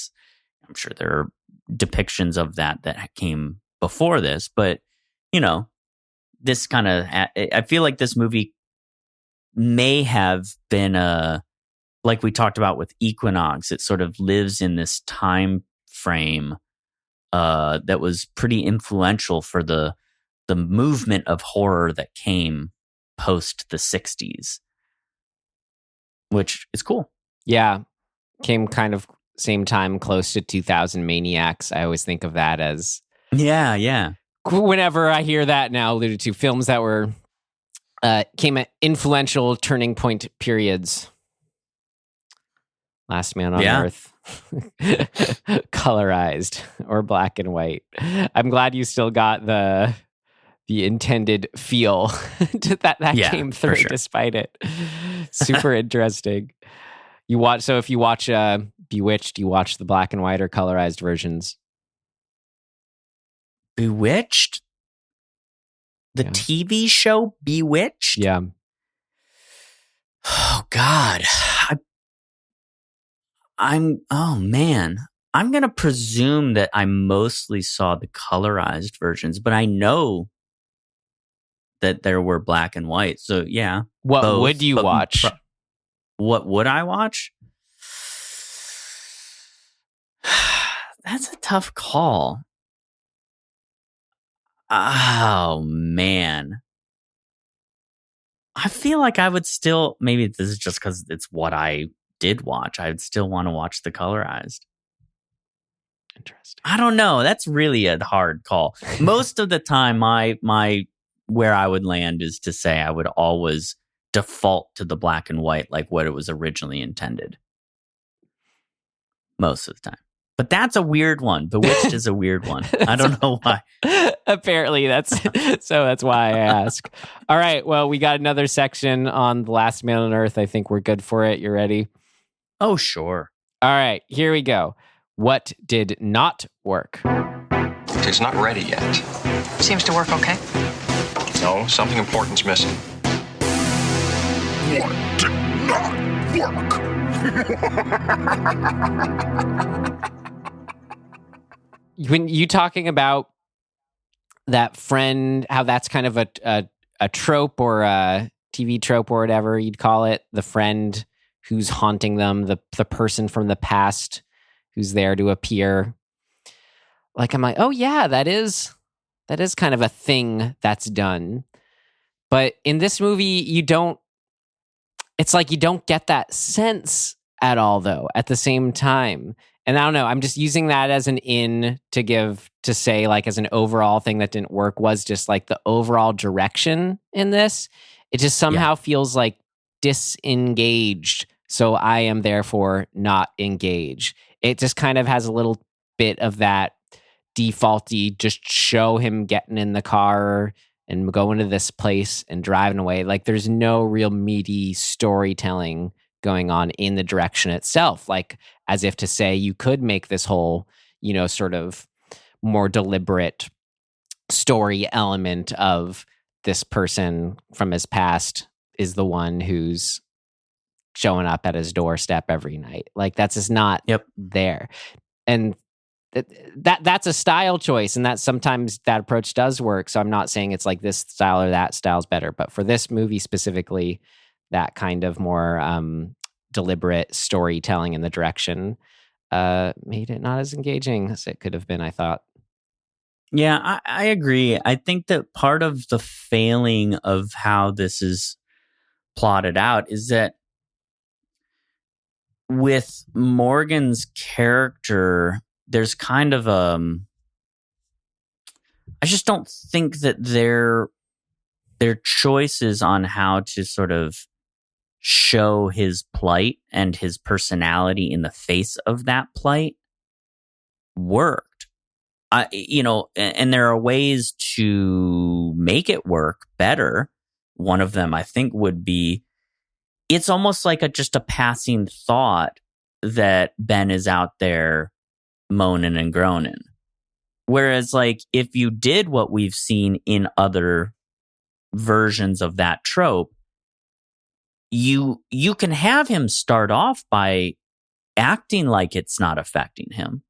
sure there are depictions of that came before this, but, this kind of, I feel like this movie may have been like we talked about with Equinox, it sort of lives in this time frame that was pretty influential for the movement of horror that came post the 60s, which is cool. Yeah, came kind of same time, close to 2000 Maniacs. I always think of that as... Yeah. Whenever I hear that now alluded to, films that were came at influential turning point periods. Last Man on Earth, colorized or black and white. I'm glad you still got the intended feel that came through, sure, despite it. Super interesting. If you watch Bewitched, you watch the black and white or colorized versions. Bewitched? The TV show Bewitched? Yeah. Oh, God. Oh man, I'm going to presume that I mostly saw the colorized versions, but I know that there were black and white. So yeah. What would you watch? What would I watch? That's a tough call. Oh man. I feel like I would still, maybe this is just because it's what I did watch, I would still want to watch the colorized. Interesting. I don't know. That's really a hard call. Most of the time, my where I would land is to say I would always default to the black and white, like what it was originally intended. Most of the time. But that's a weird one. Bewitched is a weird one. I don't know why. Apparently, that's why I ask. All right. Well, we got another section on The Last Man on Earth. I think we're good for it. You ready? Oh, sure. All right. Here we go. What did not work? It's not ready yet. Seems to work okay. No, something important's missing. What did not work? When you talking about that friend, how that's kind of a trope or a TV trope or whatever you'd call it, the friend who's haunting them, the person from the past who's there to appear. Like, I'm like, oh yeah, that is kind of a thing that's done. But in this movie, it's like you don't get that sense at all, though, at the same time. And I don't know, I'm just using that as an to say, like, as an overall thing that didn't work was just like the overall direction in this. It just somehow feels like disengaged. So I am therefore not engaged. It just kind of has a little bit of that defaulty, just show him getting in the car and going to this place and driving away. Like there's no real meaty storytelling going on in the direction itself. Like as if to say you could make this whole, sort of more deliberate story element of this person from his past is the one who's showing up at his doorstep every night. Like that's just not there. And that's a style choice, and that sometimes that approach does work. So I'm not saying it's like this style or that style's better, but for this movie specifically, that kind of more deliberate storytelling in the direction made it not as engaging as it could have been, I thought. Yeah, I agree. I think that part of the failing of how this is plotted out is that with Morgan's character, there's kind of I just don't think that their choices on how to sort of show his plight and his personality in the face of that plight worked. And there are ways to make it work better. One of them, I think, would be it's almost like just a passing thought that Ben is out there moaning and groaning. Whereas, like, if you did what we've seen in other versions of that trope, you can have him start off by acting like it's not affecting him.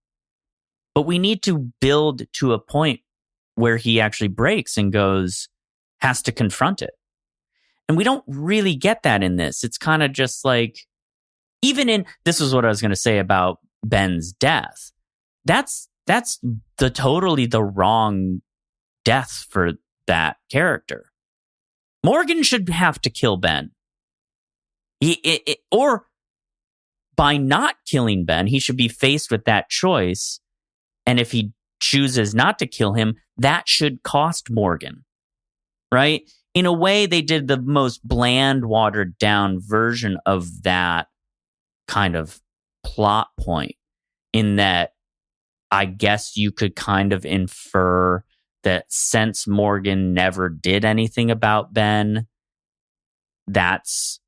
But we need to build to a point where he actually breaks and has to confront it. And we don't really get that in this. It's kind of just like, this is what I was going to say about Ben's death. That's totally the wrong death for that character. Morgan should have to kill Ben. Or by not killing Ben, he should be faced with that choice. And if he chooses not to kill him, that should cost Morgan. Right? In a way, they did the most bland, watered down version of that kind of plot point, in that I guess you could kind of infer that since Morgan never did anything about Ben, that's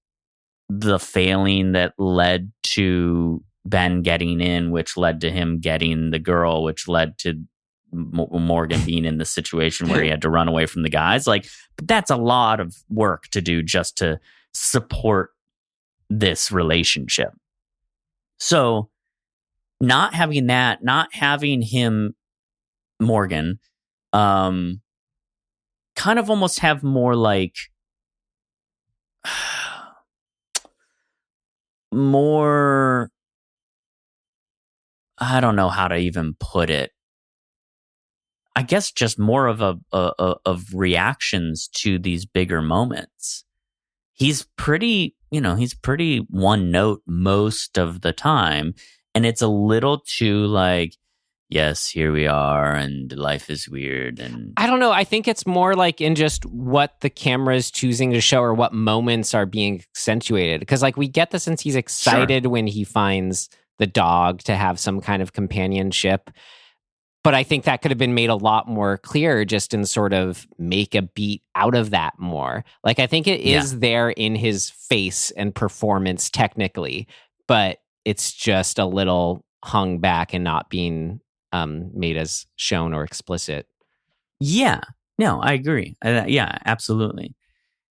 the failing that led to Ben getting in, which led to him getting the girl, which led to Morgan being in the situation where he had to run away from the guys. Like, but that's a lot of work to do just to support this relationship. So not having that, not having him, Morgan, kind of almost have more like more, I don't know how to even put it. I guess just more of of reactions to these bigger moments. He's pretty one note most of the time, and it's a little too like, yes, here we are, and life is weird. And I don't know. I think it's more like in just what the camera is choosing to show, or what moments are being accentuated. Because like we get the sense he's excited when he finds the dog to have some kind of companionship. But I think that could have been made a lot more clear just in sort of make a beat out of that more. Like, I think it is there in his face and performance technically, but it's just a little hung back and not being made as shown or explicit. Yeah. No, I agree. Yeah, absolutely.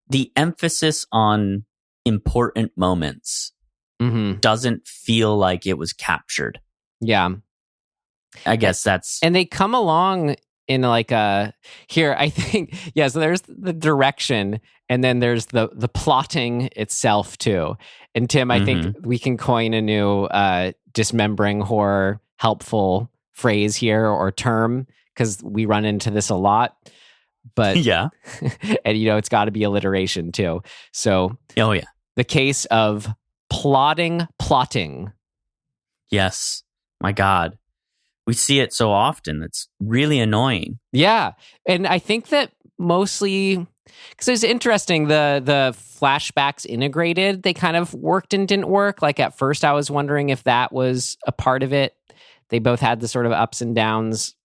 The emphasis on important moments doesn't feel like it was captured. Yeah. I guess that's... And they come along in like here, I think, so there's the direction, and then there's the plotting itself too. And Tim, I think we can coin a new dismembering horror helpful phrase here or term, because we run into this a lot. But yeah. And it's got to be alliteration too. So the case of plotting. Yes. My God. We see it so often. It's really annoying. Yeah. And I think that mostly because it's interesting. The flashbacks integrated, they kind of worked and didn't work. Like at first I was wondering if that was a part of it. They both had the sort of ups and downs.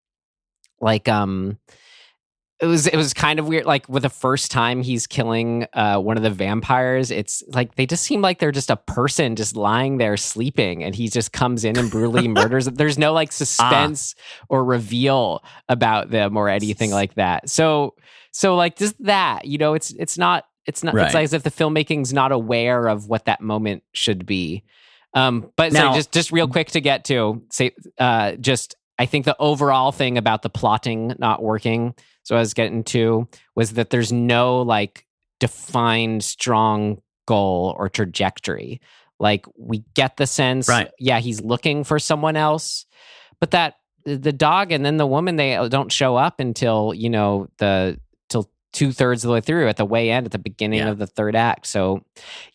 Like, it was kind of weird. Like with the first time he's killing one of the vampires, it's like they just seem like they're just a person just lying there sleeping, and he just comes in and brutally murders. There's no like suspense or reveal about them or anything like that. So like just that, you know, it's not Right. it's like as if the filmmaking's not aware of what that moment should be. But Now- so just real quick to get to say just I think the overall thing about the plotting not working, so I was getting to, was that there's no like defined strong goal or trajectory. Like we get the sense, Right. yeah, he's looking for someone else, but that the dog and then the woman, they don't show up until, you know, till 2/3 of the way through, at the way end, at the beginning of the third act. So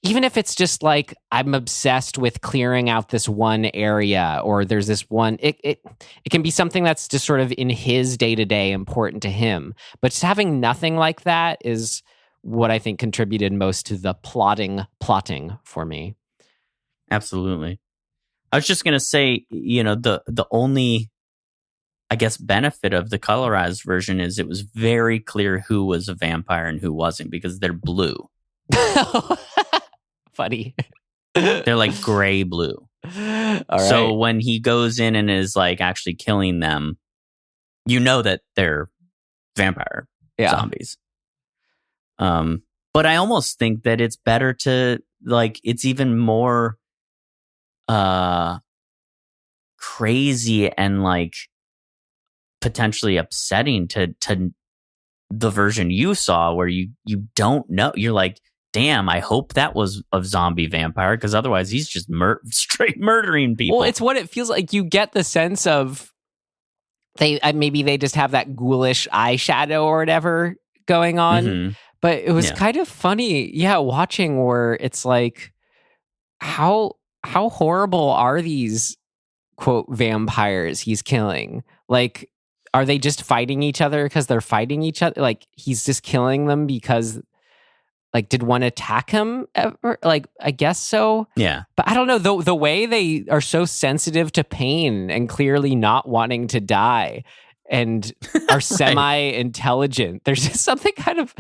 even if it's just like I'm obsessed with clearing out this one area, or there's this one, it can be something that's just sort of in his day-to-day important to him. But just having nothing like that is what I think contributed most to the plotting for me. Absolutely. I was just going to say, you know, the only, I guess, benefit of the colorized version is it was very clear who was a vampire and who wasn't, because they're blue. Funny. They're like gray blue. All right. So when he goes in and is like actually killing them, you know that they're vampire zombies. But I almost think that it's better to, like, it's even more crazy and like potentially upsetting to the version you saw, where you don't know. You're like, damn, I hope that was a zombie vampire, because otherwise he's just straight murdering people. Well, it's what it feels like. You get the sense of maybe they just have that ghoulish eyeshadow or whatever going on. Mhm. But it was kind of funny, watching where it's like, how horrible are these quote vampires he's killing? Like, are they just fighting each other because they're fighting each other? Like, he's just killing them because, like, did one attack him ever? Like, I guess so. Yeah. But I don't know, the way they are so sensitive to pain and clearly not wanting to die and are semi-intelligent. There's just something kind of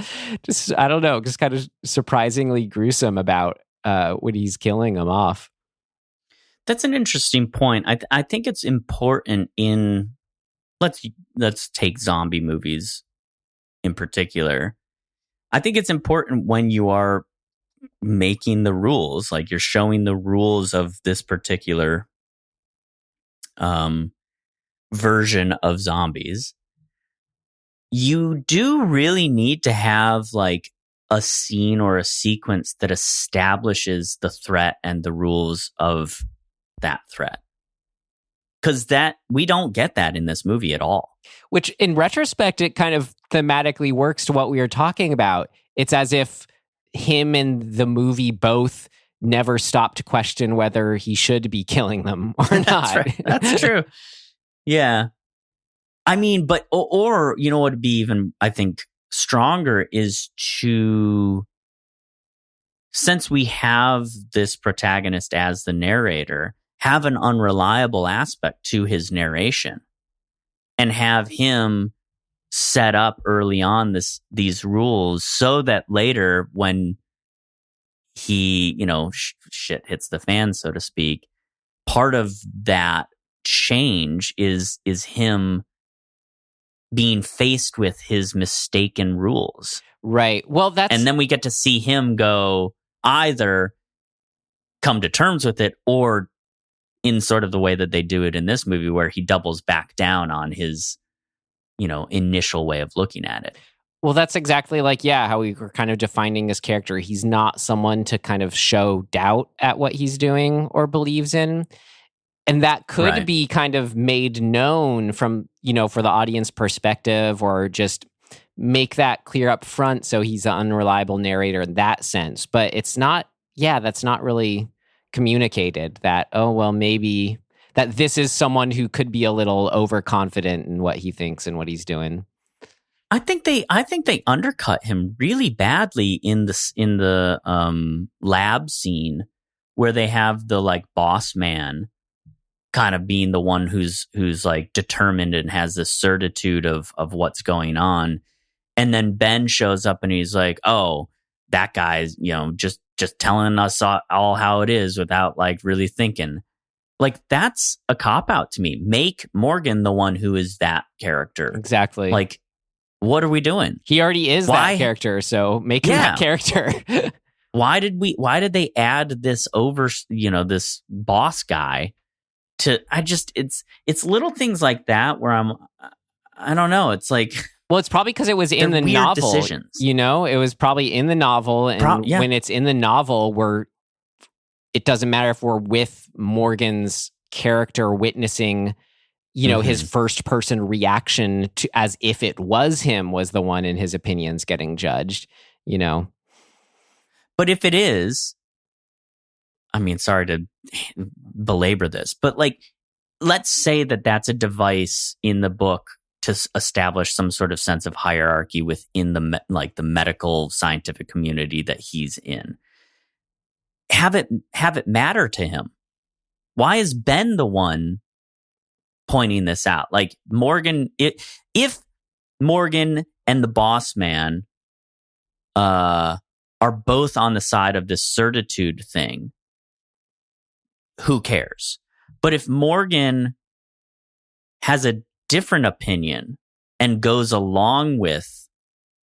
I don't know, just kind of surprisingly gruesome about when he's killing them off. That's an interesting point. I think it's important in, let's take zombie movies in particular. I think it's important when you are making the rules, like you're showing the rules of this particular version of zombies. You do really need to have like a scene or a sequence that establishes the threat and the rules of that threat. Because we don't get that in this movie at all. Which, in retrospect, it kind of thematically works to what we were talking about. It's as if him and the movie both never stopped to question whether he should be killing them or not. That's right. That's true. Yeah. I mean, but, or you know what would be even, I think, stronger is to, since we have this protagonist as the narrator, have an unreliable aspect to his narration and have him set up early on these rules so that later when he, you know, shit hits the fan, so to speak, part of that change is him being faced with his mistaken rules. Right. Well, and then we get to see him go either come to terms with it, or in sort of the way that they do it in this movie, where he doubles back down on his, you know, initial way of looking at it. Well, that's exactly like, how we were kind of defining his character. He's not someone to kind of show doubt at what he's doing or believes in. And that could be kind of made known from, you know, for the audience perspective, or just make that clear up front. So he's an unreliable narrator in that sense. But it's not, that's not really communicated that, oh, well, maybe that this is someone who could be a little overconfident in what he thinks and what he's doing. I think they undercut him really badly in the lab scene where they have the like boss man kind of being the one who's like determined and has this certitude of what's going on. And then Ben shows up and he's like, oh, that guy's, just telling us all how it is without like really thinking. Like, that's a cop-out to me. Make Morgan the one who is that character. Exactly. Like, what are we doing? He already is that character, so make him that character. Why did they add this this boss guy to, it's little things like that where I don't know. It's like, well, it's probably because it was in the weird novel. Decisions. It was probably in the novel, and when it's in the novel, it doesn't matter if we're with Morgan's character witnessing, his first person reaction to as if it was him was the one in his opinions getting judged. But if it is, I mean, sorry to belabor this, but like, let's say that that's a device in the book to establish some sort of sense of hierarchy within the medical scientific community that he's in. Have it matter to him. Why is Ben the one pointing this out? Like, Morgan, if Morgan and the boss man are both on the side of this certitude thing, who cares? But if Morgan has a different opinion and goes along with,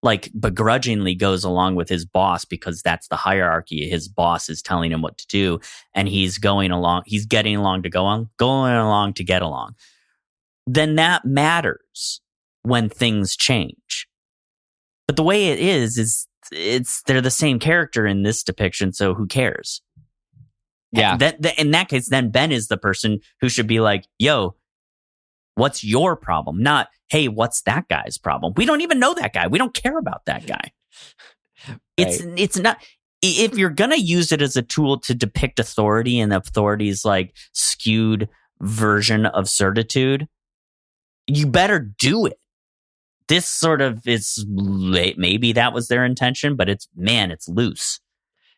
like, begrudgingly goes along with his boss because that's the hierarchy, his boss is telling him what to do, and he's getting along to get along, then that matters when things change. But the way it is they're the same character in this depiction, so who cares? Yeah. In that case, then Ben is the person who should be like, yo, what's your problem? Not, hey, what's that guy's problem? We don't even know that guy. We don't care about that guy. Right. It's not, if you're going to use it as a tool to depict authority and authority's like skewed version of certitude, you better do it. This sort of is, maybe that was their intention, but it's loose.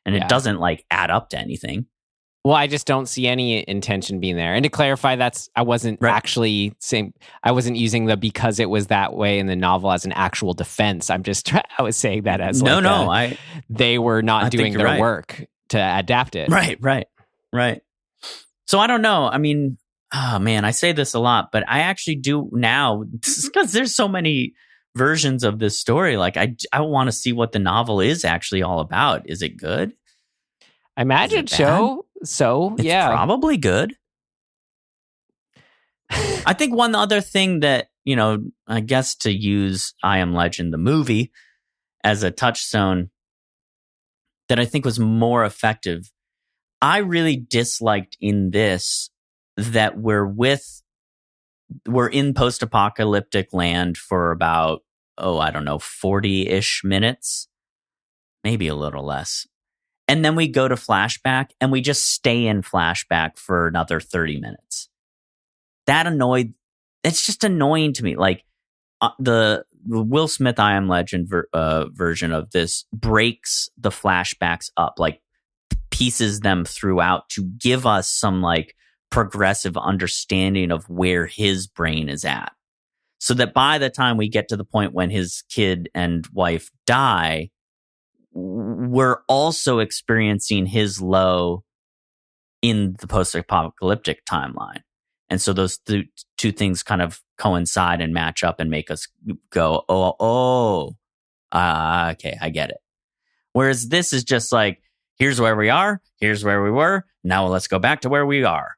And it doesn't like add up to anything. Well, I just don't see any intention being there. And to clarify, I wasn't actually saying, I wasn't using the because it was that way in the novel as an actual defense. I was saying that as they were not doing their work to adapt it. Right. So I don't know. I mean, oh man, I say this a lot, but I actually do now, because there's so many versions of this story. Like, I want to see what the novel is actually all about. Is it good? I imagine so. It's probably good. I think one other thing that, I guess to use I Am Legend, the movie, as a touchstone that I think was more effective, I really disliked in this that we're in post-apocalyptic land for about, 40-ish minutes, maybe a little less. And then we go to flashback and we just stay in flashback for another 30 minutes. It's just annoying to me. Like, the Will Smith I Am Legend version of this breaks the flashbacks up, like pieces them throughout to give us some like progressive understanding of where his brain is at. So that by the time we get to the point when his kid and wife die, we're also experiencing his low in the post-apocalyptic timeline. And so those two things kind of coincide and match up and make us go, okay, I get it. Whereas this is just like, here's where we are, here's where we were, now let's go back to where we are.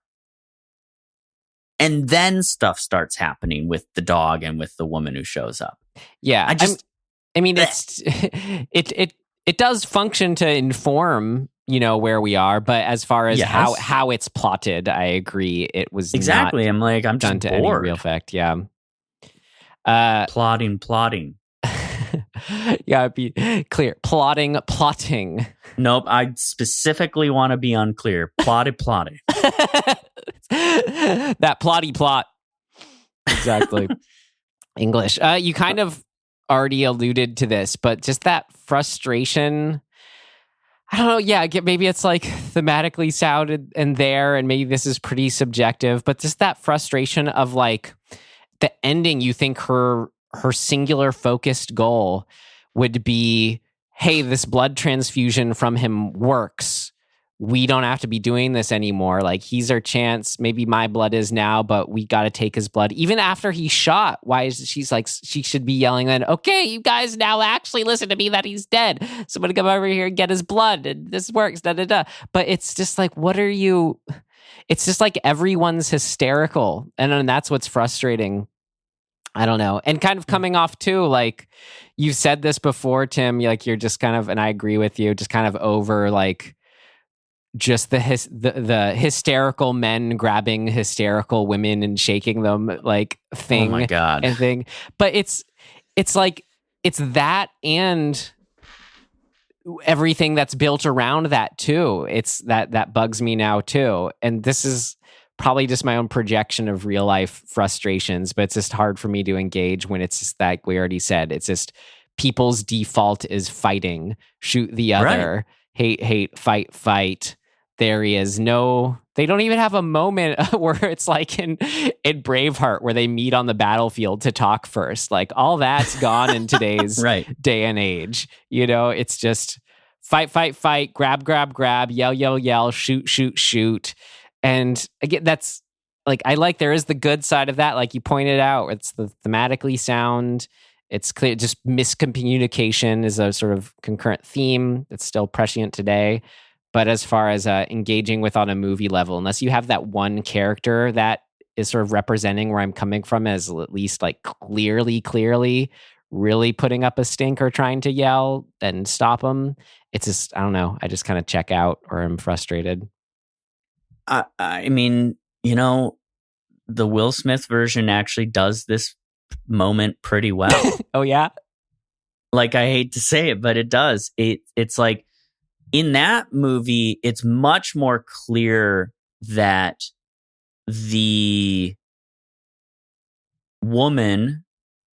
And then stuff starts happening with the dog and with the woman who shows up. Yeah, it does function to inform, where we are, but as far as how it's plotted, I agree. It was exactly. Not I'm just done to bored. Any real effect. Yeah. Plotting. Yeah, be clear. Plotting. Nope. I specifically want to be unclear. Plotty. That plotty plot. Exactly. English. You kind of already alluded to this, but just that frustration. I don't know. Yeah, maybe it's like thematically sounded and there, and maybe this is pretty subjective, but just that frustration of like the ending. You think her singular focused goal would be, hey, this blood transfusion from him works. We don't have to be doing this anymore. Like, he's our chance. Maybe my blood is now, but we got to take his blood. Even after he's shot, why is she's like, she should be yelling then, okay, you guys now actually listen to me that he's dead. Somebody come over here and get his blood. And this works, da, da, da. But it's just like, what are you... It's just like everyone's hysterical. And that's what's frustrating. I don't know. And kind of coming off too, like, you've said this before, Tim, like you're just kind of, and I agree with you, just kind of over like, just the hysterical men grabbing hysterical women and shaking them like thing. Oh my God. And thing. But it's like, it's that and everything that's built around that too. It's that bugs me now too. And this is probably just my own projection of real life frustrations, but it's just hard for me to engage when it's just like we already said, it's just people's default is fighting, shoot the other, hate, fight. There is no, they don't even have a moment where it's like in Braveheart where they meet on the battlefield to talk first. Like all that's gone in today's day and age. You know, it's just fight, grab, yell, shoot. And again, that's like, I like, there is the good side of that. Like you pointed out, it's the thematically sound. It's clear, just miscommunication is a sort of concurrent theme that's still prescient today. But as far as engaging with on a movie level, unless you have that one character that is sort of representing where I'm coming from as at least like clearly really putting up a stink or trying to yell and stop them, it's just, I don't know. I just kind of check out or I'm frustrated. I mean, you know, the Will Smith version actually does this moment pretty well. Oh, yeah? Like, I hate to say it, but it does. It's like, in that movie, it's much more clear that the woman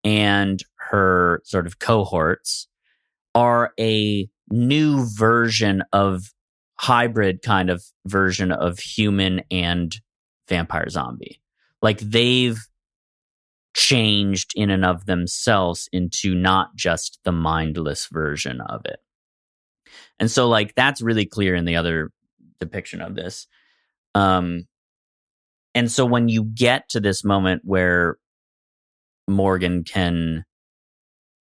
and her sort of cohorts are a new version of hybrid kind of version of human and vampire zombie. Like they've changed in and of themselves into not just the mindless version of it. And so like that's really clear in the other depiction of this. And so when you get to this moment where Morgan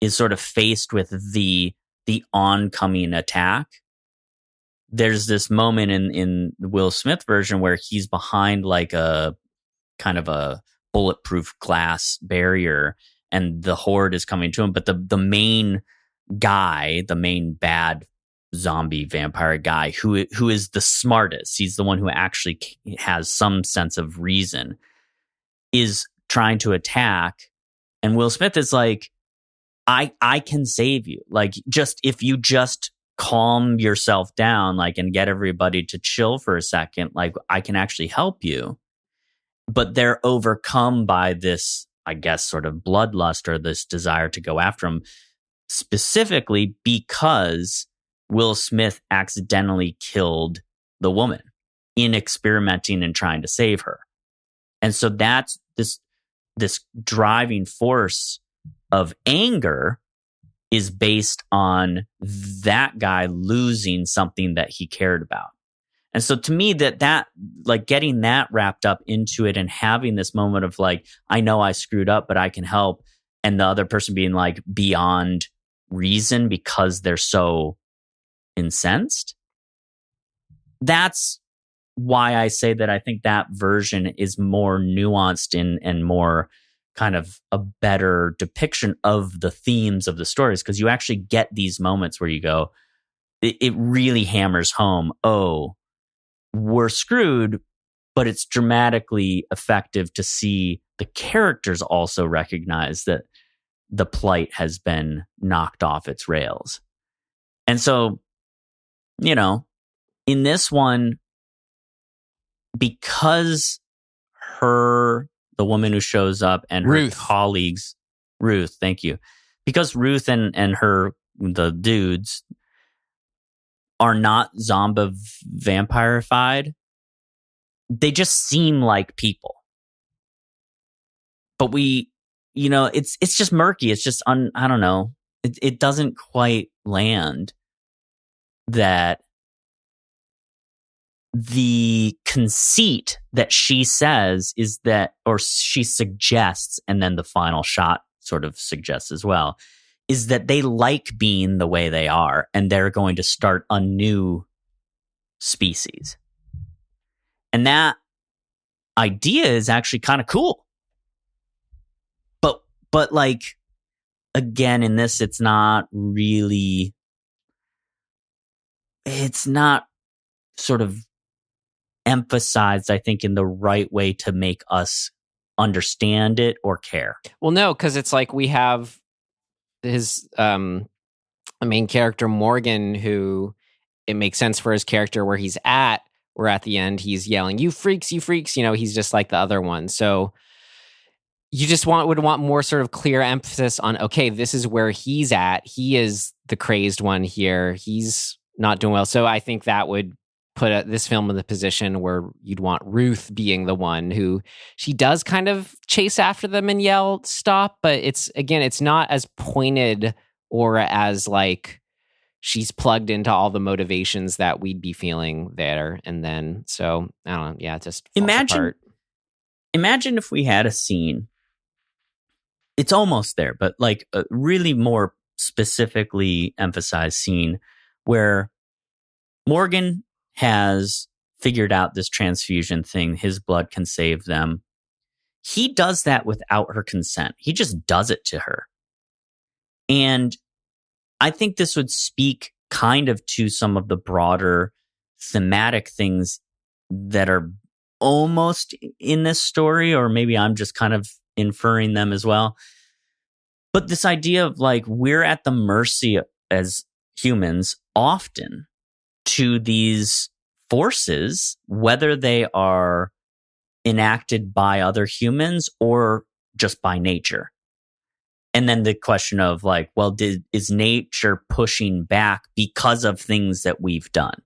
is sort of faced with the oncoming attack, there's this moment in the Will Smith version where he's behind like a kind of a bulletproof glass barrier and the horde is coming to him. But the main guy, the main bad zombie vampire guy who is the smartest, he's the one who actually has some sense of reason, is trying to attack. And Will Smith is like, I can save you. Like, just if you just calm yourself down, like, and get everybody to chill for a second, like, I can actually help you. But they're overcome by this, I guess, sort of bloodlust or this desire to go after him, specifically because Will Smith accidentally killed the woman in experimenting and trying to save her. And so that's this driving force of anger is based on that guy losing something that he cared about. And so to me, that like getting that wrapped up into it and having this moment of like, I know I screwed up, but I can help. And the other person being like beyond reason because they're so incensed. That's why I say that I think that version is more nuanced and more kind of a better depiction of the themes of the stories, because you actually get these moments where you go, it really hammers home, oh, we're screwed, but it's dramatically effective to see the characters also recognize that the plight has been knocked off its rails. And so, you know, in this one, because the woman who shows up and Ruth. her colleagues, Ruth, thank you, because Ruth and the dudes are not zombie vampirified, they just seem like people. But it's just murky. It's just, I don't know. It doesn't quite land that the conceit that she says is that, or she suggests, and then the final shot sort of suggests as well, is that they like being the way they are and they're going to start a new species. And that idea is actually kind of cool. But like, again, in this, it's not sort of emphasized, I think, in the right way to make us understand it or care. Well, no, because it's like we have his main character, Morgan, who it makes sense for his character where he's at, where at the end he's yelling, you freaks, he's just like the other one. So you just would want more sort of clear emphasis on, okay, this is where he's at. He is the crazed one here. He's not doing well. So I think that would put this film in the position where you'd want Ruth being the one who she does kind of chase after them and yell, stop. But it's not as pointed or as like she's plugged into all the motivations that we'd be feeling there. And then, so I don't know. Yeah, it just falls apart. Imagine if we had a scene. It's almost there, but like a really more specifically emphasized scene where Morgan has figured out this transfusion thing. His blood can save them. He does that without her consent. He just does it to her. And I think this would speak kind of to some of the broader thematic things that are almost in this story, or maybe I'm just kind of inferring them as well. But this idea of like, we're at the mercy as humans often to these forces, whether they are enacted by other humans or just by nature. And then the question of like, well, is nature pushing back because of things that we've done?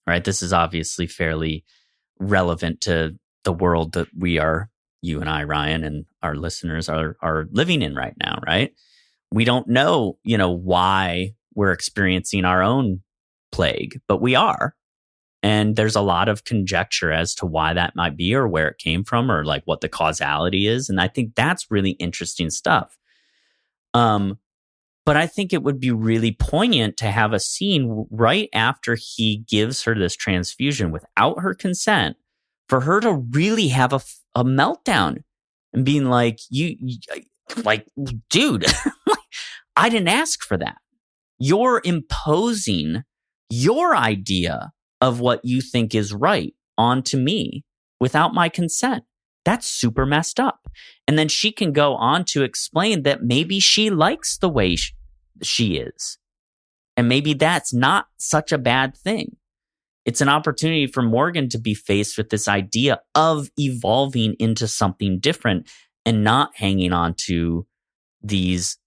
Right? This is obviously fairly relevant to the world that you and I, Ryan, and our listeners are living in right now, right? We don't know, why we're experiencing our own plague, but we are. And there's a lot of conjecture as to why that might be or where it came from or like what the causality is. And I think that's really interesting stuff. But I think it would be really poignant to have a scene right after he gives her this transfusion without her consent for her to really have a meltdown and being like, dude, I didn't ask for that. You're imposing your idea of what you think is right onto me without my consent. That's super messed up. And then she can go on to explain that maybe she likes the way she is. And maybe that's not such a bad thing. It's an opportunity for Morgan to be faced with this idea of evolving into something different and not hanging on to these,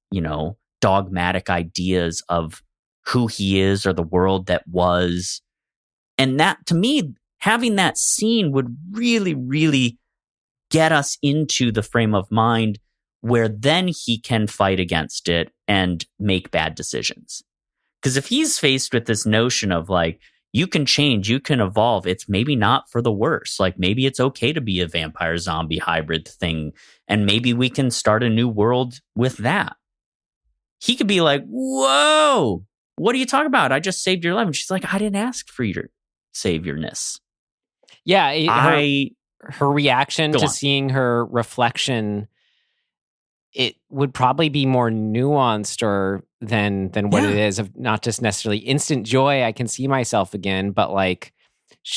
dogmatic ideas of who he is or the world that was. And that, to me, having that scene would really, really get us into the frame of mind where then he can fight against it and make bad decisions. Because if he's faced with this notion of like, you can change, you can evolve, it's maybe not for the worse. Like maybe it's okay to be a vampire zombie hybrid thing. And maybe we can start a new world with that. He could be like, whoa, what are you talking about? I just saved your life. And she's like, I didn't ask for your saviorness. Yeah. Her reaction to seeing her reflection, it would probably be more nuanced than what it is, of not just necessarily instant joy. I can see myself again, but like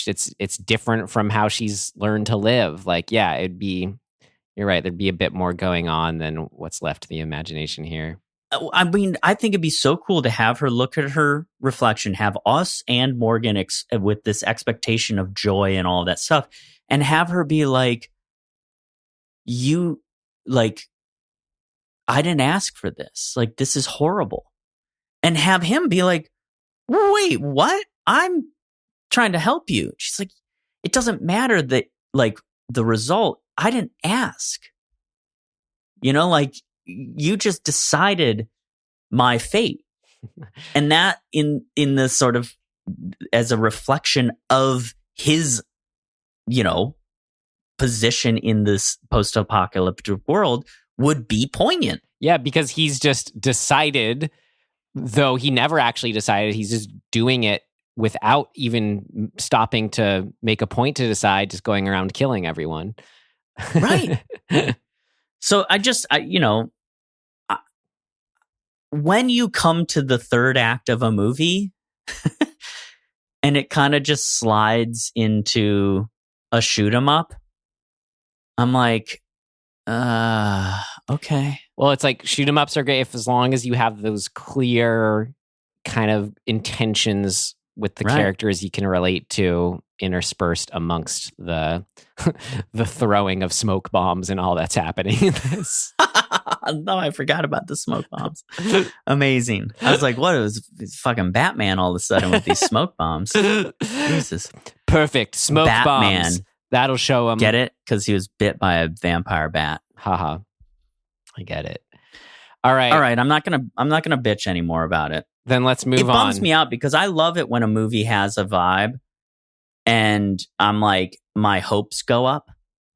it's different from how she's learned to live. Like, yeah, you're right. Thered be a bit more going on than what's left to the imagination here. I mean, I think it'd be so cool to have her look at her reflection, have us and Morgan with this expectation of joy and all that stuff, and have her be like, I didn't ask for this. Like, this is horrible. And have him be like, wait, what? I'm trying to help you. She's like, it doesn't matter that, like, the result. I didn't ask. You know, like, you just decided my fate. And that in the sort of as a reflection of his, you know, position in this post-apocalyptic world would be poignant. Yeah, because he's just decided, though he never actually decided, he's just doing it without even stopping to make a point to decide, just going around killing everyone. Right. So when you come to the third act of a movie and it kind of just slides into a shoot 'em up, I'm like, okay. Well, it's like shoot 'em ups are great as long as you have those clear kind of intentions with the characters you can relate to, interspersed amongst the the throwing of smoke bombs and all that's happening in this. No, I forgot about the smoke bombs. Amazing. I was like, what? It was fucking Batman all of a sudden with these smoke bombs. Jesus. Perfect. Smoke Batman. bombs. That'll show him. Get it? Because he was bit by a vampire bat. Haha. I get it. All right. I'm not gonna bitch anymore about it. Then let's move on. It bums me out because I love it when a movie has a vibe and I'm like, my hopes go up.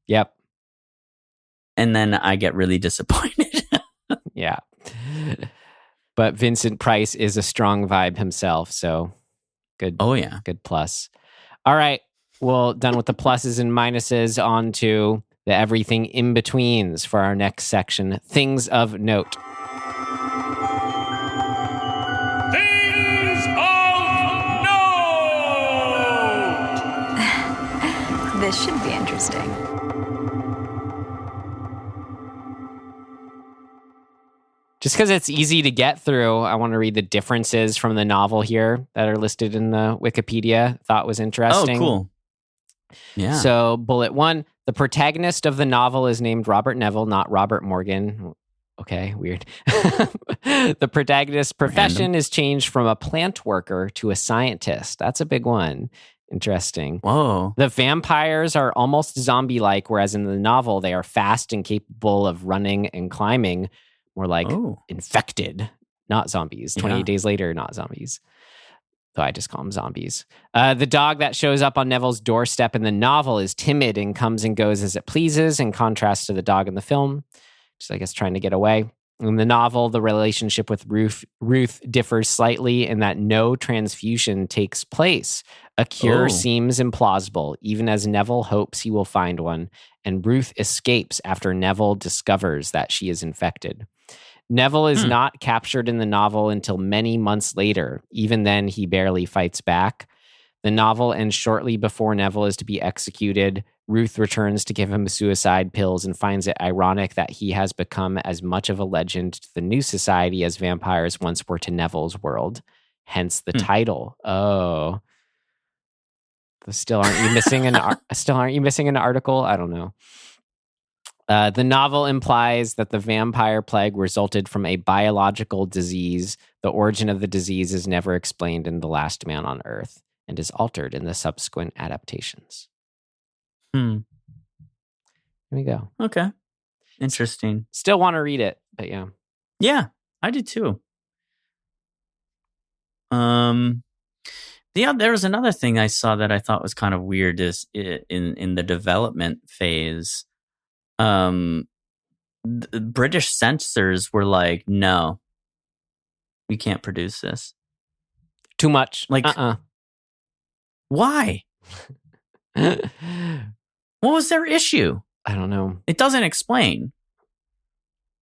Yep. And then I get really disappointed. Yeah. But Vincent Price is a strong vibe himself, so good. Oh, yeah. Good plus. All right. Well, done with the pluses and minuses, on to the everything in betweens for our next section, things of note. Things of note! This should be interesting. Just because it's easy to get through, I want to read the differences from the novel here that are listed in the Wikipedia. Thought was interesting. Oh, cool. Yeah. So, bullet 1, the protagonist of the novel is named Robert Neville, not Robert Morgan. Okay, weird. The protagonist's profession is changed from a plant worker to a scientist. That's a big one. Interesting. Whoa. The vampires are almost zombie-like, whereas in the novel, they are fast and capable of running and climbing. More like infected, not zombies. 28 days later, not zombies. Though I just call them zombies. The dog that shows up on Neville's doorstep in the novel is timid and comes and goes as it pleases, in contrast to the dog in the film, just I guess trying to get away. In the novel, the relationship with Ruth differs slightly in that no transfusion takes place. A cure seems implausible, even as Neville hopes he will find one, and Ruth escapes after Neville discovers that she is infected. Neville is not captured in the novel until many months later. Even then, he barely fights back. The novel ends shortly before Neville is to be executed. Ruth returns to give him suicide pills and finds it ironic that he has become as much of a legend to the new society as vampires once were to Neville's world. Hence the title. Oh. Still aren't you missing an article? I don't know. The novel implies that the vampire plague resulted from a biological disease. The origin of the disease is never explained in The Last Man on Earth and is altered in the subsequent adaptations. Here we go. Okay. Interesting. Still want to read it, but yeah. Yeah, I did too. Yeah, there was another thing I saw that I thought was kind of weird is in the development phase. The British censors were like, no, you can't produce this. Too much. Like, why? What was their issue? I don't know. It doesn't explain.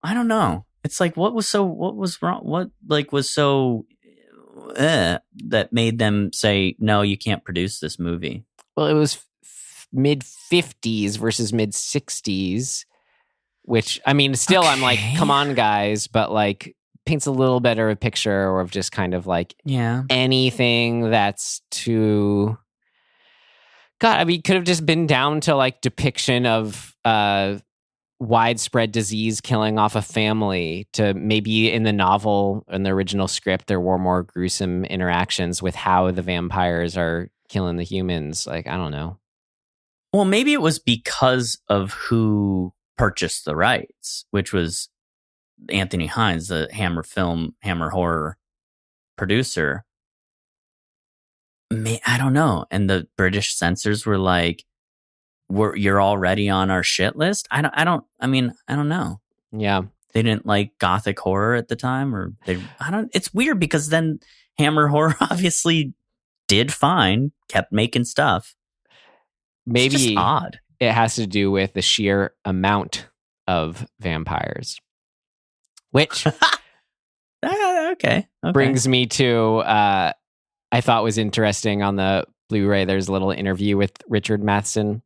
I don't know. It's like, what was wrong? What was so that made them say, no, you can't produce this movie? Well, it was mid 50s versus mid 60s, which, I mean, still, I'm like, come on, guys, but like paints a little better of a picture, or of just kind of like anything that's too... God, I mean, could have just been down to like depiction of widespread disease killing off a family to maybe in the novel, in the original script, there were more gruesome interactions with how the vampires are killing the humans. Like, I don't know. Well, maybe it was because of who purchased the rights, which was Anthony Hines, the Hammer horror producer. I don't know. And the British censors were like, you're already on our shit list. I don't know. Yeah. They didn't like gothic horror at the time, it's weird because then Hammer horror obviously did fine, kept making stuff. Maybe it's just odd. It has to do with the sheer amount of vampires, which okay. brings me to, I thought was interesting on the Blu-ray. There's a little interview with Richard Matheson.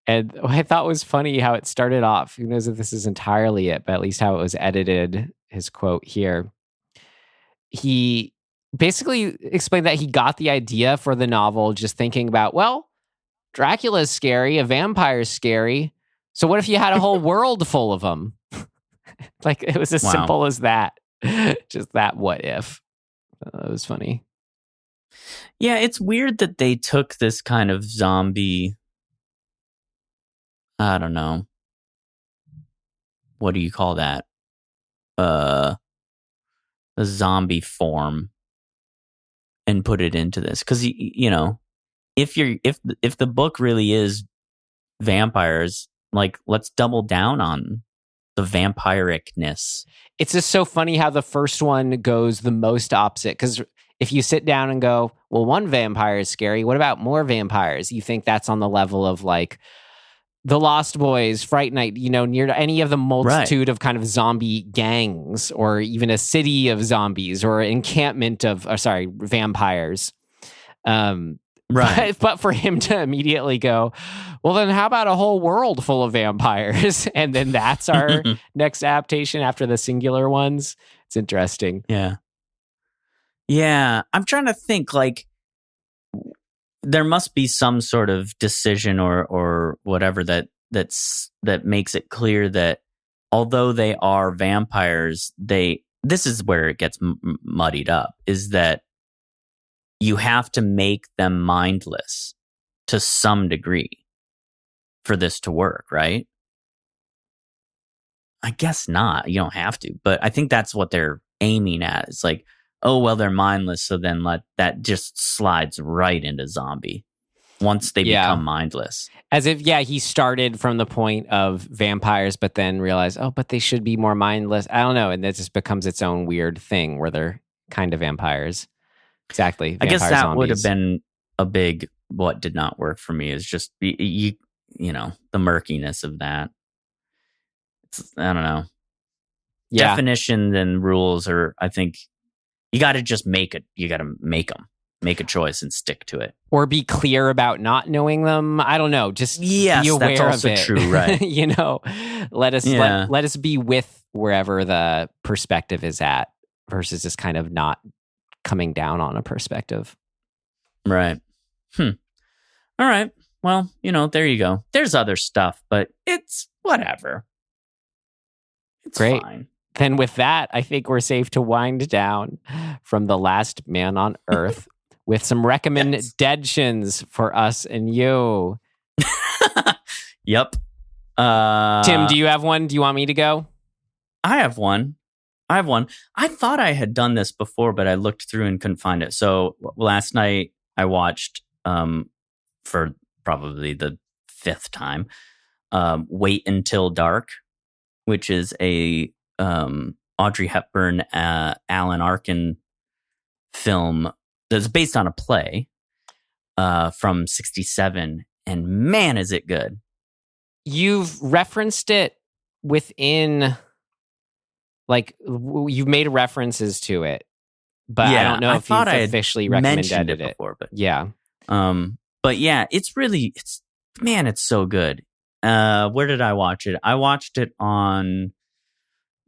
And I thought was funny how it started off. Who knows if this is entirely it, but at least how it was edited, his quote here. He basically explained that he got the idea for the novel just thinking about, well, Dracula's scary, a vampire's scary. So what if you had a whole world full of them? Like, it was as simple as that. Just that what if. It was funny. Yeah, it's weird that they took this kind of zombie... I don't know. What do you call that? The zombie form, and put it into this because if the book really is vampires, like, let's double down on the vampiricness. It's just so funny how the first one goes the most opposite, because if you sit down and go, well, one vampire is scary, what about more vampires? You think that's on the level of like The Lost Boys, Fright Night, near to any of the multitude of kind of zombie gangs, or even a city of zombies, or encampment of, vampires. Right. But for him to immediately go, well, then how about a whole world full of vampires? And then that's our next adaptation after the singular ones. It's interesting. Yeah. Yeah. I'm trying to think, like, there must be some sort of decision or whatever that makes it clear that although they are vampires, this is where it gets muddied up, is that you have to make them mindless to some degree for this to work, right? I guess not. You don't have to, but I think that's what they're aiming at. It's like, oh, well, they're mindless, so then that just slides right into zombie once they become mindless. As if, he started from the point of vampires, but then realized, oh, but they should be more mindless. I don't know. And that just becomes its own weird thing where they're kind of vampires. Exactly. I guess that zombies would have been a big, what did not work for me is just, the murkiness of that. I don't know. Yeah. Definitions and rules are, I think, you got to just make it. You got to make them. Make a choice and stick to it. Or be clear about not knowing them. I don't know. Just be aware that's also of it. True, right? Let us be with wherever the perspective is at versus just kind of not coming down on a perspective. Right. All right. Well, there you go. There's other stuff, but it's whatever. It's great. Fine. Then with that, I think we're safe to wind down from The Last Man on Earth with some recommendations for us and you. Yep. Tim, do you have one? Do you want me to go? I have one. I thought I had done this before, but I looked through and couldn't find it. So last night I watched, for probably the 5th time, Wait Until Dark, which is a Audrey Hepburn, Alan Arkin film that's based on a play from 1967, and man, is it good. You've referenced it within, like, you've made references to it, but I don't know if you've officially recommended it before. But yeah, but yeah, it's so good. Where did I watch it? I watched it on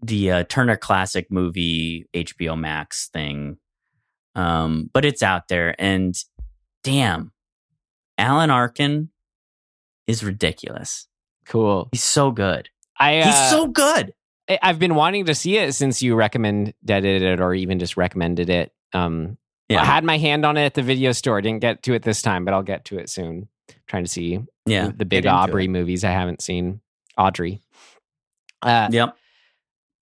the Turner Classic Movie HBO Max thing. But it's out there, and damn, Alan Arkin is ridiculous. Cool. He's so good. He's so good. I've been wanting to see it since you recommended it, or even just recommended it. I had my hand on it at the video store. Didn't get to it this time, but I'll get to it soon. Trying to see the big Aubrey movies I haven't seen. Audrey. Yep.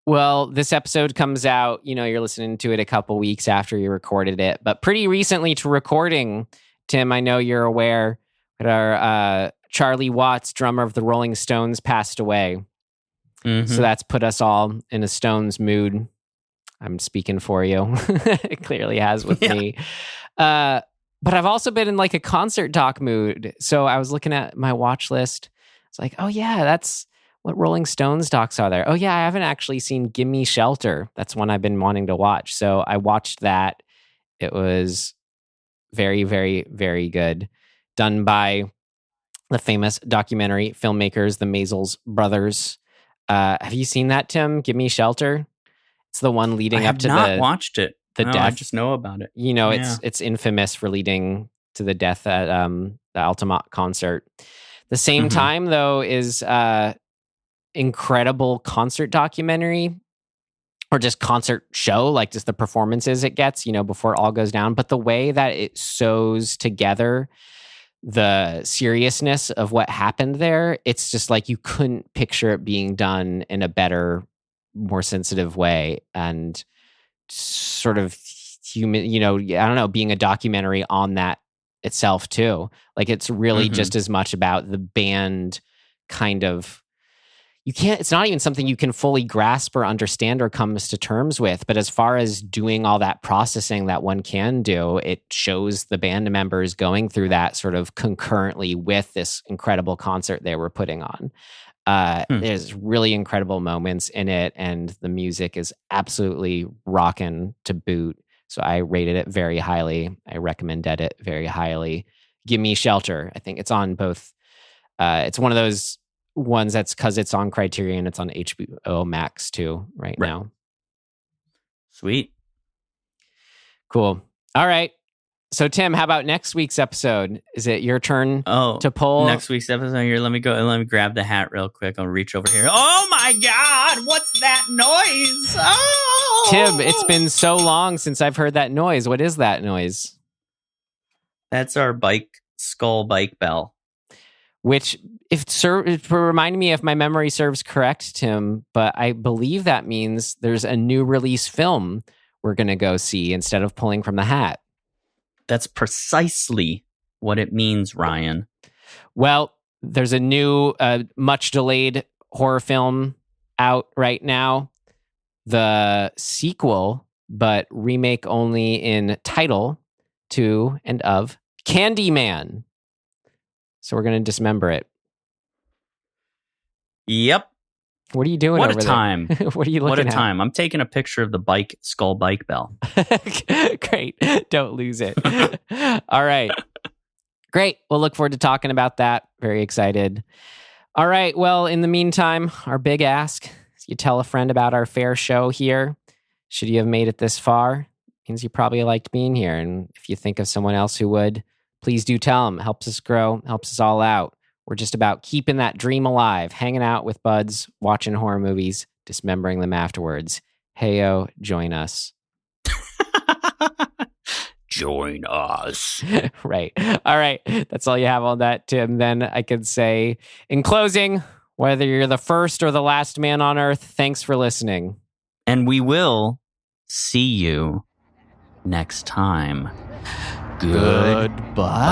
Well, this episode comes out, you're listening to it a couple weeks after you recorded it, but pretty recently to recording, Tim, I know you're aware that our Charlie Watts, drummer of the Rolling Stones, passed away. Mm-hmm. So that's put us all in a Stones mood. I'm speaking for you. It clearly has with me. But I've also been in like a concert doc mood. So I was looking at my watch list. It's like, oh yeah, that's what Rolling Stones docs are there. Oh yeah, I haven't actually seen Gimme Shelter. That's one I've been wanting to watch. So I watched that. It was very, very, very good. Done by the famous documentary filmmakers, the Maisels brothers. Have you seen that, Tim? Gimme Shelter? It's the one leading up to not watched it. death. I just know about it. It's infamous for leading to the death at the Altamont concert. The same time, though, is incredible concert documentary, or just concert show, like just the performances it gets, before it all goes down. But the way that it sews together the seriousness of what happened there, it's just like you couldn't picture it being done in a better, more sensitive way, and sort of human, I don't know, being a documentary on that itself too. Like it's really just as much about the band kind of, it's not even something you can fully grasp or understand or comes to terms with. But as far as doing all that processing that one can do, it shows the band members going through that sort of concurrently with this incredible concert they were putting on. There's really incredible moments in it, and the music is absolutely rocking to boot. So I rated it very highly. I recommended it very highly. Gimme Shelter. I think it's on both. It's one of those ones that's because it's on Criterion. It's on HBO Max too right now. Sweet. Cool. All right. So Tim, how about next week's episode? Is it your turn to pull? Next week's episode here. Let me grab the hat real quick. I'll reach over here. Oh my God. What's that noise? Oh, Tim, it's been so long since I've heard that noise. What is that noise? That's our skull bike bell. Which, remind me if my memory serves correct, Tim, but I believe that means there's a new release film we're going to go see instead of pulling from the hat. That's precisely what it means, Ryan. Well, there's a new, much delayed horror film out right now. The sequel, but remake only in title, to and of Candyman. So we're going to dismember it. Yep. What are you doing over there? What a time. What are you looking at? What a time. I'm taking a picture of the skull bike bell. Great. Don't lose it. All right. Great. We'll look forward to talking about that. Very excited. All right. Well, in the meantime, our big ask is you tell a friend about our fair show here. Should you have made it this far, means you probably liked being here. And if you think of someone else who would, please do tell them. Helps us grow, helps us all out. We're just about keeping that dream alive, hanging out with buds, watching horror movies, dismembering them afterwards. Heyo, join us. Join us. Right. All right. That's all you have on that, Tim. Then I could say, in closing, whether you're the first or the last man on earth, thanks for listening. And we will see you next time. Goodbye.